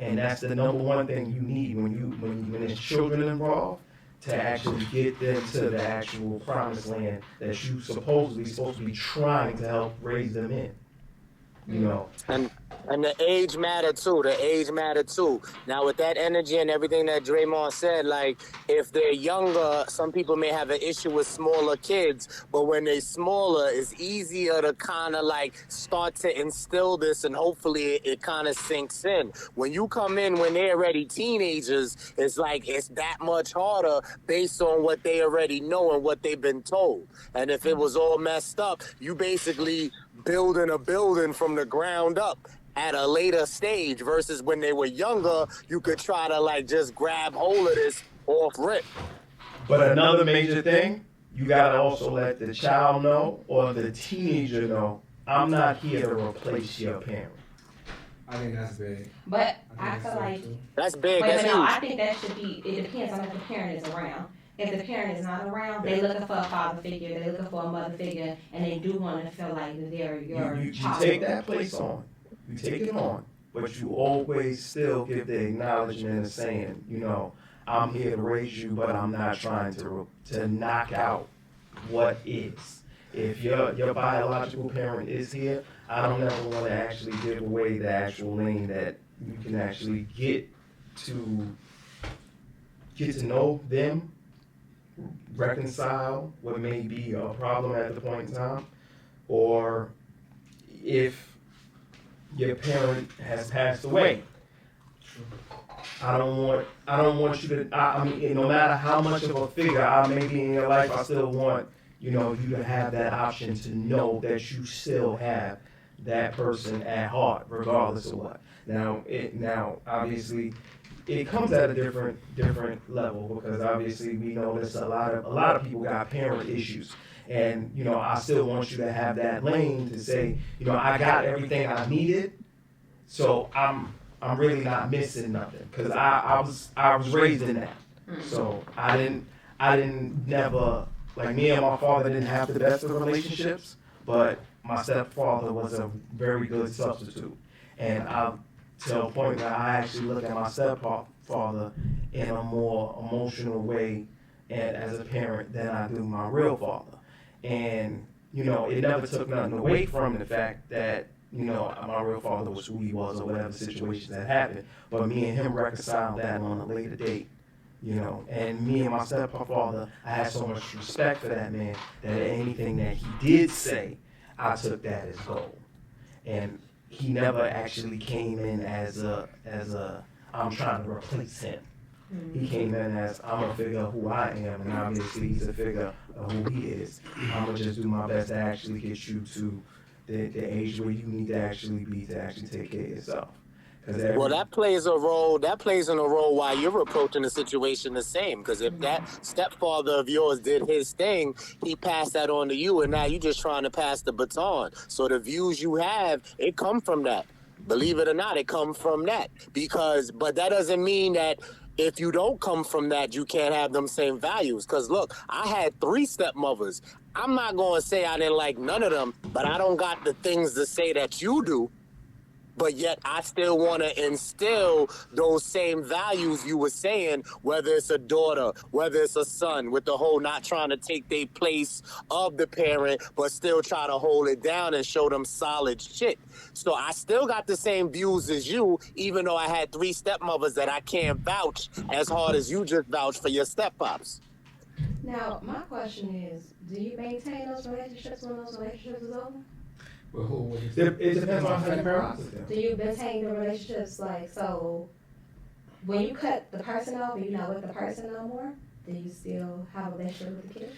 And that's the number one thing you need when there's children involved, to actually get them to the actual promised land that you supposed to be trying to help raise them in. And And the age matter too. Now with that energy and everything that Draymond said, like if they're younger, some people may have an issue with smaller kids, but when they're smaller, it's easier to kind of like start to instill this, and hopefully it kind of sinks in. When you come in when they're already teenagers, it's like it's that much harder based on what they already know and what they've been told. And if it was all messed up, you basically building a building from the ground up at a later stage versus when they were younger, you could try to like just grab hold of this off rip. But another major thing, you gotta also let the child know or the teenager know, I'm not here to replace your parent. I think that's big. But I feel like That's big. Wait, That's no, huge. I think that should be. It depends on if the parent is around. If the parent is not around, they're looking for a father figure, they're looking for a mother figure, and they do want to feel like they're your You child. take that place on. You take it on, but you always still give the acknowledgement of saying, you know, I'm here to raise you, but I'm not trying to knock out what is. If your biological parent is here, I don't ever want to actually give away the actual lane that you can actually get to know them, reconcile what may be a problem at the point in time, or if your parent has passed away. I don't want you to, I mean, no matter how much of a figure I may be in your life, I still want, you to have that option to know that you still have that person at heart, regardless of what. Now, obviously, it comes at a different level, because obviously we know there's a lot of people got parent issues. And, I still want you to have that lane to say, I got everything I needed, so I'm really not missing nothing, because I was raised in that. So I didn't never, like, me and my father didn't have the best of relationships, but my stepfather was a very good substitute. And to a point that I actually look at my stepfather in a more emotional way and as a parent than I do my real father. And, it never took nothing away from the fact that, my real father was who he was, or whatever situation that happened. But me and him reconciled that on a later date, And me and my stepfather, I had so much respect for that man that anything that he did say, I took that as gold. And he never actually came in as a I'm trying to replace him. He came in as, I'm a figure of who I am, and obviously he's a figure of who he is. I'm going to just do my best to actually get you to the age where you need to actually be to actually take care of yourself. Well, that plays a role. That plays in a role while you're approaching the situation the same. Because if that stepfather of yours did his thing, he passed that on to you, and now you're just trying to pass the baton. So the views you have, it come from that. Believe it or not, it come from that. But that doesn't mean that if you don't come from that, you can't have them same values. Because look, I had 3 stepmothers. I'm not going to say I didn't like none of them, but I don't got the things to say that you do. But yet I still want to instill those same values you were saying, whether it's a daughter, whether it's a son, with the whole not trying to take their place of the parent, but still try to hold it down and show them solid shit. So I still got the same views as you, even though I had 3 stepmothers that I can't vouch as hard as you just vouch for your steppops. Now, my question is, do you maintain those relationships when those relationships is over? But who would It depends on how you process them. Do you maintain the relationships, like, so when you cut the person off and you're not with the person no more, do you still have a relationship with the kids?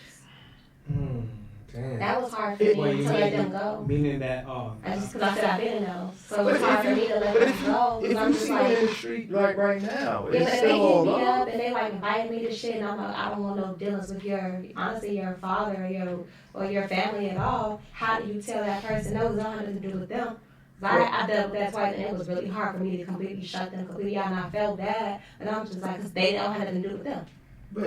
Damn. That was hard for me to let them go. Meaning that, Just because I said I've been in those. So it's hard for me to let them go. If I'm you just see like, it in the street, like right now, yeah, it's but still they all hit me love. up and they like inviting me to shit, and I'm like, I don't want no dealings with your father or your family at all. How do you tell that person no? Because I don't have nothing to do with them. I dealt with that twice, and it was really hard for me to completely shut them completely out, and I felt bad. And I'm just like, because they don't have nothing to do with them.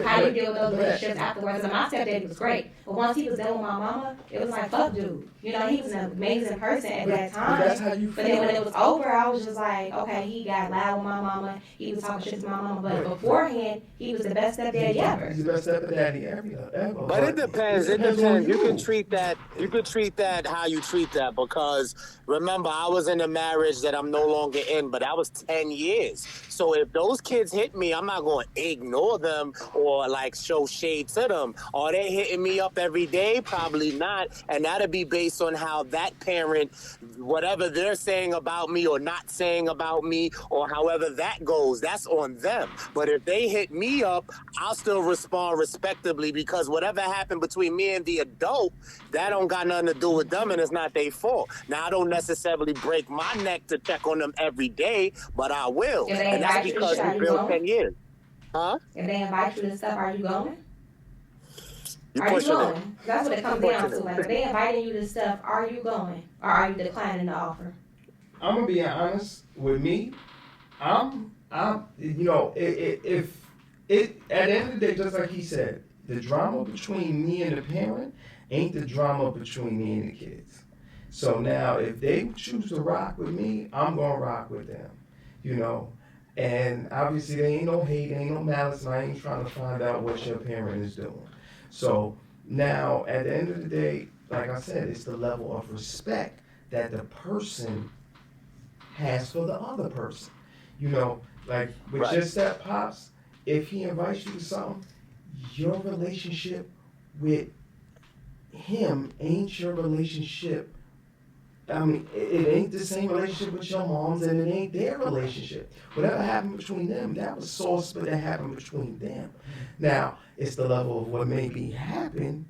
How do you deal with those relationships afterwards? And my stepdaddy was great, but once he was done with my mama, it was like, fuck, dude. You know, he was an amazing person at that time. That's how you feel. But then when it was over, I was just like, okay, he got loud with my mama. He was talking shit to my mama. But beforehand, he was the best stepdaddy ever. He's the best stepdaddy ever. But it depends. It depends. You can treat that. You could treat that how you treat that, because remember, I was in a marriage that I'm no longer in, but that was 10 years. So if those kids hit me, I'm not going to ignore them or like show shade to them. Are they hitting me up every day? Probably not. And that'll be based on how that parent, whatever they're saying about me or not saying about me, or however that goes, that's on them. But if they hit me up, I'll still respond respectably, because whatever happened between me and the adult, that don't got nothing to do with them, and it's not their fault. Now, I don't necessarily break my neck to check on them every day, but I will. And that's because we built 10 years. Huh? If they invite you to stuff, are you going? You Are you pushing it. going? That's what it comes down to. Like, if they inviting you to stuff, are you going? Or are you declining the offer? I'm gonna be honest with me. I'm you know, if it at the end of the day, just like he said, the drama between me and the parent ain't the drama between me and the kids. So now if they choose to rock with me, I'm gonna rock with them. You know. And obviously there ain't no hate, ain't no malice, and I ain't trying to find out what your parent is doing. So now at the end of the day, like I said, it's the level of respect that the person has for the other person. You know, like with your step pops, if he invites you to something, your relationship with him ain't your relationship. I mean, it ain't the same relationship with your moms, and it ain't their relationship. Whatever happened between them, that was sauce, but that happened between them. Now, it's the level of what maybe happened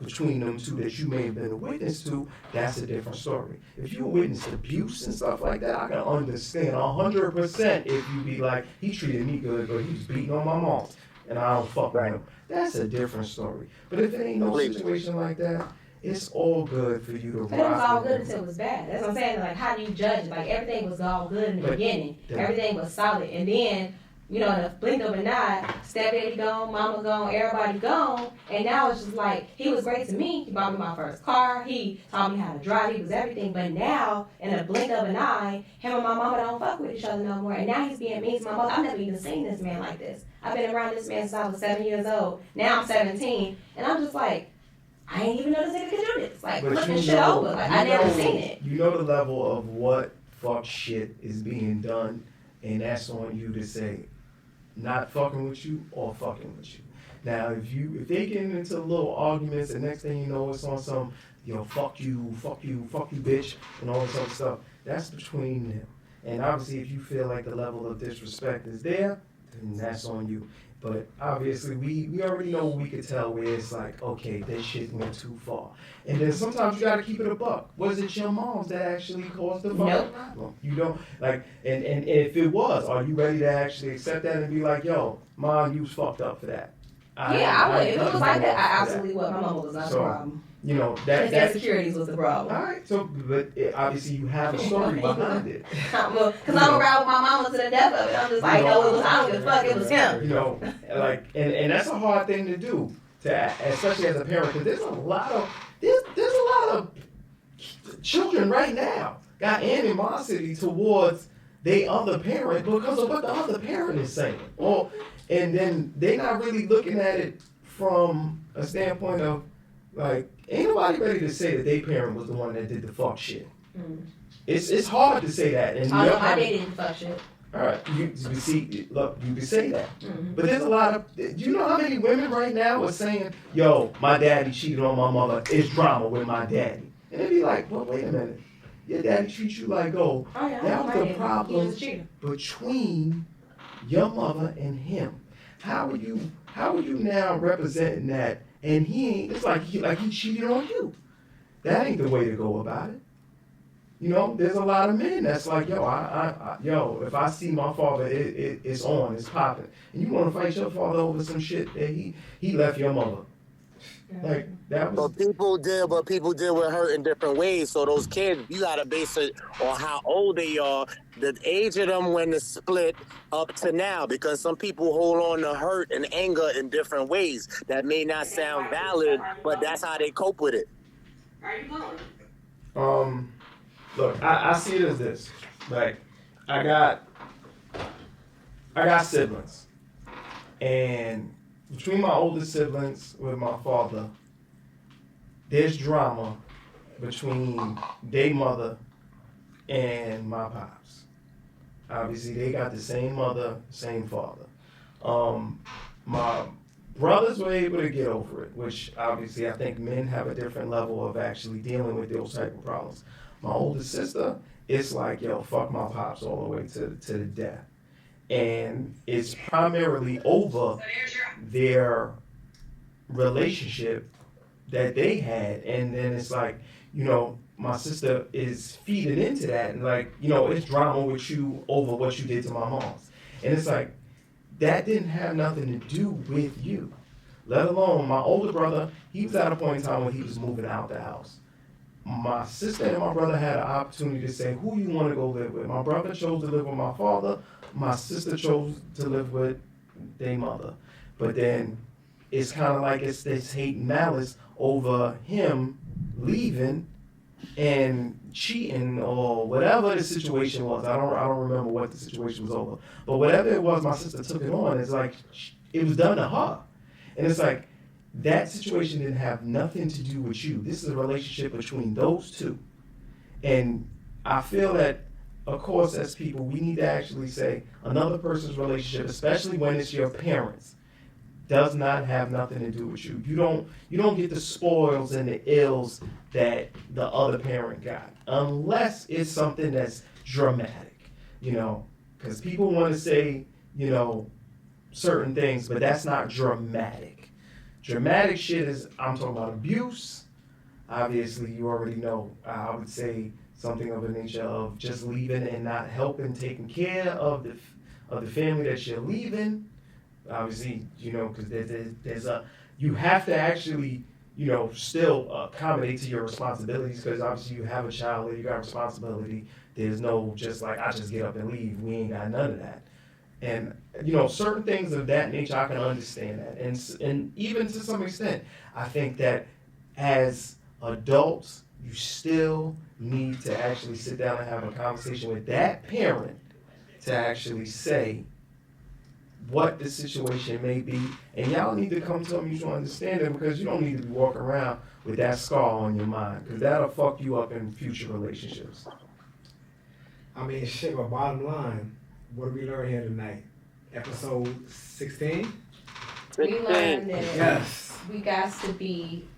between them two that you may have been a witness to. That's a different story. If you witnessed abuse and stuff like that, I can understand 100% if you be like, he treated me good, but he was beating on my mom, and I don't fuck with him. That's a different story. But if it ain't no situation like that, it's all good for you to rock. But it was all good with until it was bad. That's what I'm saying. Like, how do you judge? Like, everything was all good in the beginning. Everything was solid. And then, you know, in the blink of an eye, stepdaddy gone, mama gone, everybody gone. And now it's just like, he was great to me. He bought me my first car. He taught me how to drive. He was everything. But now, in the blink of an eye, him and my mama don't fuck with each other no more. And now he's being mean to my mother. I've never even seen this man like this. I've been around this man since I was 7 years old. Now I'm 17. And I'm just like, I ain't even know this nigga could do this. Like, flipping shit over. Like, I never seen it. You know the level of what fuck shit is being done, and that's on you to say, not fucking with you or fucking with you. Now, if they get into little arguments, the next thing you know, it's on some, fuck you, bitch, and all this other stuff. That's between them. And obviously, if you feel like the level of disrespect is there, then that's on you. But obviously, we already know what we could tell where it's like, okay, this shit went too far. And then sometimes you gotta keep it a buck. Was it your moms that actually caused the fucking problem? You don't, like, and if it was, are you ready to actually accept that and be like, yo, mom, you was fucked up for that? I would. If it was like that, I absolutely would. My mama was not the problem. You know, that insecurities was the problem. All right, so, but obviously you have a story behind it. Because I'm around with my mama to the death of it. I'm just like, no, it was, I don't give a fuck, it was him. You know, like, and that's a hard thing to do, especially as a parent, because there's a lot of children right now got animosity towards their other parent because of what the other parent is saying. And then they're not really looking at it from a standpoint of, like, ain't nobody ready to say that their parent was the one that did the fuck shit. It's hard to say that. And no, my daddy didn't fuck shit. All right, you see, look, you can say that. But there's a lot of, do you know how many women right now are saying, yo, my daddy cheated on my mother, it's drama with my daddy. And they be like, well, wait a minute. Your daddy treats you like gold. That was the problem between your mother and him. How are you now representing that? And he ain't, it's like he cheated on you. That ain't the way to go about it. You know, there's a lot of men that's like, yo, if I see my father, it's on, it's popping. And you want to fight your father over some shit that he left your mother. Like, that was... But people deal with hurt in different ways. So those kids, you got to base it on how old they are the age of them when the split up to now, because some people hold on to hurt and anger in different ways that may not sound valid, but that's how they cope with it. Look, I see it as this. Like, I got siblings, and between my older siblings with my father, there's drama between their mother and my pops. Obviously, they got the same mother, same father. My brothers were able to get over it, which obviously I think men have a different level of actually dealing with those type of problems. My older sister, it's like, yo, fuck my pops all the way to the death. And it's primarily over their relationship that they had. And then it's like, you know, my sister is feeding into that. And like, you know, it's drama with you over what you did to my mom's. And it's like, that didn't have nothing to do with you. Let alone my older brother, he was at a point in time when he was moving out the house. My sister and my brother had an opportunity to say who you want to go live with. My brother chose to live with my father. My sister chose to live with their mother. But then it's kind of like it's this hate and malice over him leaving and cheating or whatever the situation was. I don't remember what the situation was over. But whatever it was, my sister took it on. It's like it was done to her. And it's like, that situation didn't have nothing to do with you. This is a relationship between those two. And I feel that, of course, as people, we need to actually say another person's relationship, especially when it's your parents, does not have nothing to do with you. You don't get the spoils and the ills that the other parent got, unless it's something that's dramatic, you know, because people want to say, you know, certain things, but that's not dramatic. Dramatic shit is, I'm talking about abuse. Obviously, you already know, I would say something of the nature of just leaving and not helping, taking care of the family that you're leaving. Obviously, you know, because there's you have to actually, you know, still accommodate to your responsibilities, because obviously you have a child, you got responsibility. There's no just like, I just get up and leave. We ain't got none of that. And, you know, certain things of that nature, I can understand that. And even to some extent, I think that as adults, you still need to actually sit down and have a conversation with that parent to actually say what the situation may be. And y'all need to come to a mutual understanding, because you don't need to be walking around with that scar on your mind, because that'll fuck you up in future relationships. I mean, shit, but bottom line, what did we learn here tonight? Episode 16? We learned that Yes. we got to be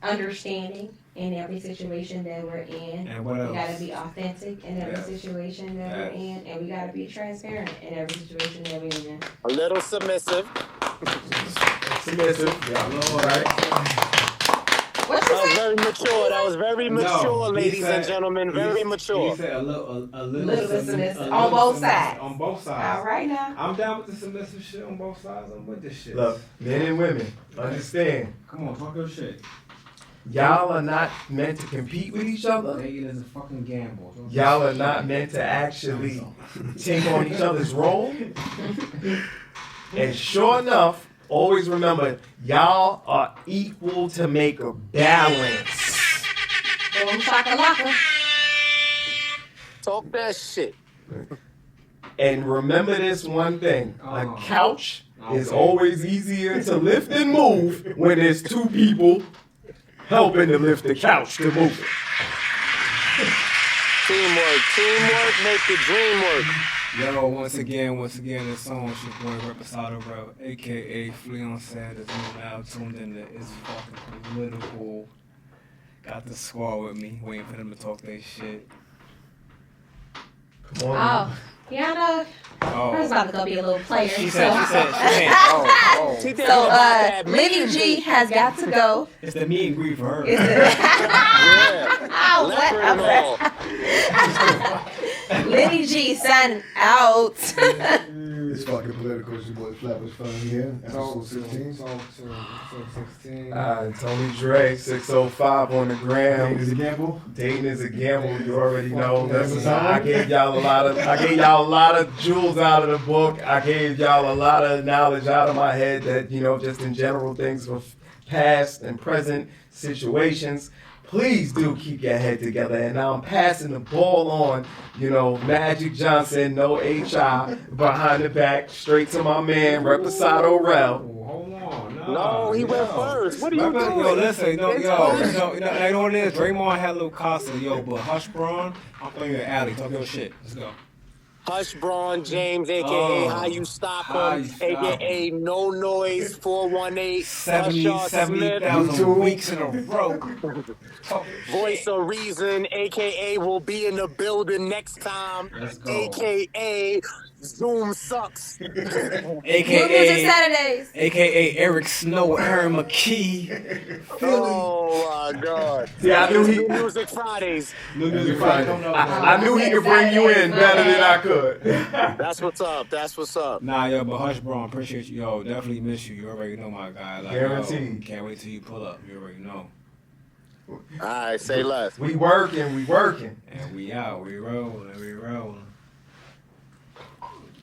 understanding in every situation that we're in. And what else? We got to be authentic in every situation that we're in. And we got to be transparent in every situation that we're in. A little submissive. Submissive. Yeah, all right. What you That was say? very mature. That was very mature, No, he ladies said- and gentlemen. Very mature. He said a little submissive. On both sides. On both sides. All right now. I'm down with the submissive shit on both sides. I'm with this shit. Look, men and women, understand. Come on, talk your shit. Y'all are not meant to compete with each other. Take it as a fucking gamble. Y'all are not meant to actually take on each other's role. And sure enough, always remember, y'all are equal to make a balance. Boom shakalaka. Talk that shit. And remember this one thing, a Oh. couch is Okay. always easier to lift and move when there's two people helping to lift the couch to move it. Teamwork make the dream work. Yo, once again, this song is your boy Reposado Bro, aka Fleon Sanders. You now tuned into It's Fucking Political. Got the squad with me, waiting for them to talk their shit. Come on. Oh, yeah, no. I was Oh, about to go be a little player. she so. said, oh. She thinking So, about that Liddy meeting. G has got to go. It's the meet and greet for her. It's Yeah. oh, Leopard and all. whatever. Lenny G signing out. It's fucking political. It's your boy Flatbush Fun here. Episode 16. So 16. Tony Dre, 605 on the gram. Dating is a gamble. Dating is a gamble. You already know. Listen, Amazon. I gave y'all a lot of jewels out of the book. I gave y'all a lot of knowledge out of my head that, you know, just in general things of past and present situations. Please do keep your head together. And now I'm passing the ball on, you know, Magic Johnson, no HI, behind the back, straight to my man, Reposado Rel. Hold on. No, he went first. What are you doing? Yo, listen, you know what it is? Draymond had a little Costa, yo, but Hush Braun, I'm throwing you an alley. Talk your shit. Let's go. Hush Braun James, a.k.a. How You Stop Him, a.k.a. No Noise 418, 70,000 weeks in a row. Voice of Reason, a.k.a. will be in the building next time, a.k.a. Zoom Sucks, Music Saturdays. AKA Eric Snow, Aaron McKee. Oh my God. See, I knew he. Music Fridays. Music Friday. I knew he could bring you in better than I could. That's what's up. That's what's up. Nah, yo, but Hush Braun, appreciate you. Yo, definitely miss you. You already know my guy. Like, Guaranteed. Yo, can't wait till you pull up. You already know. All right, say less. We working. And we out. We rolling.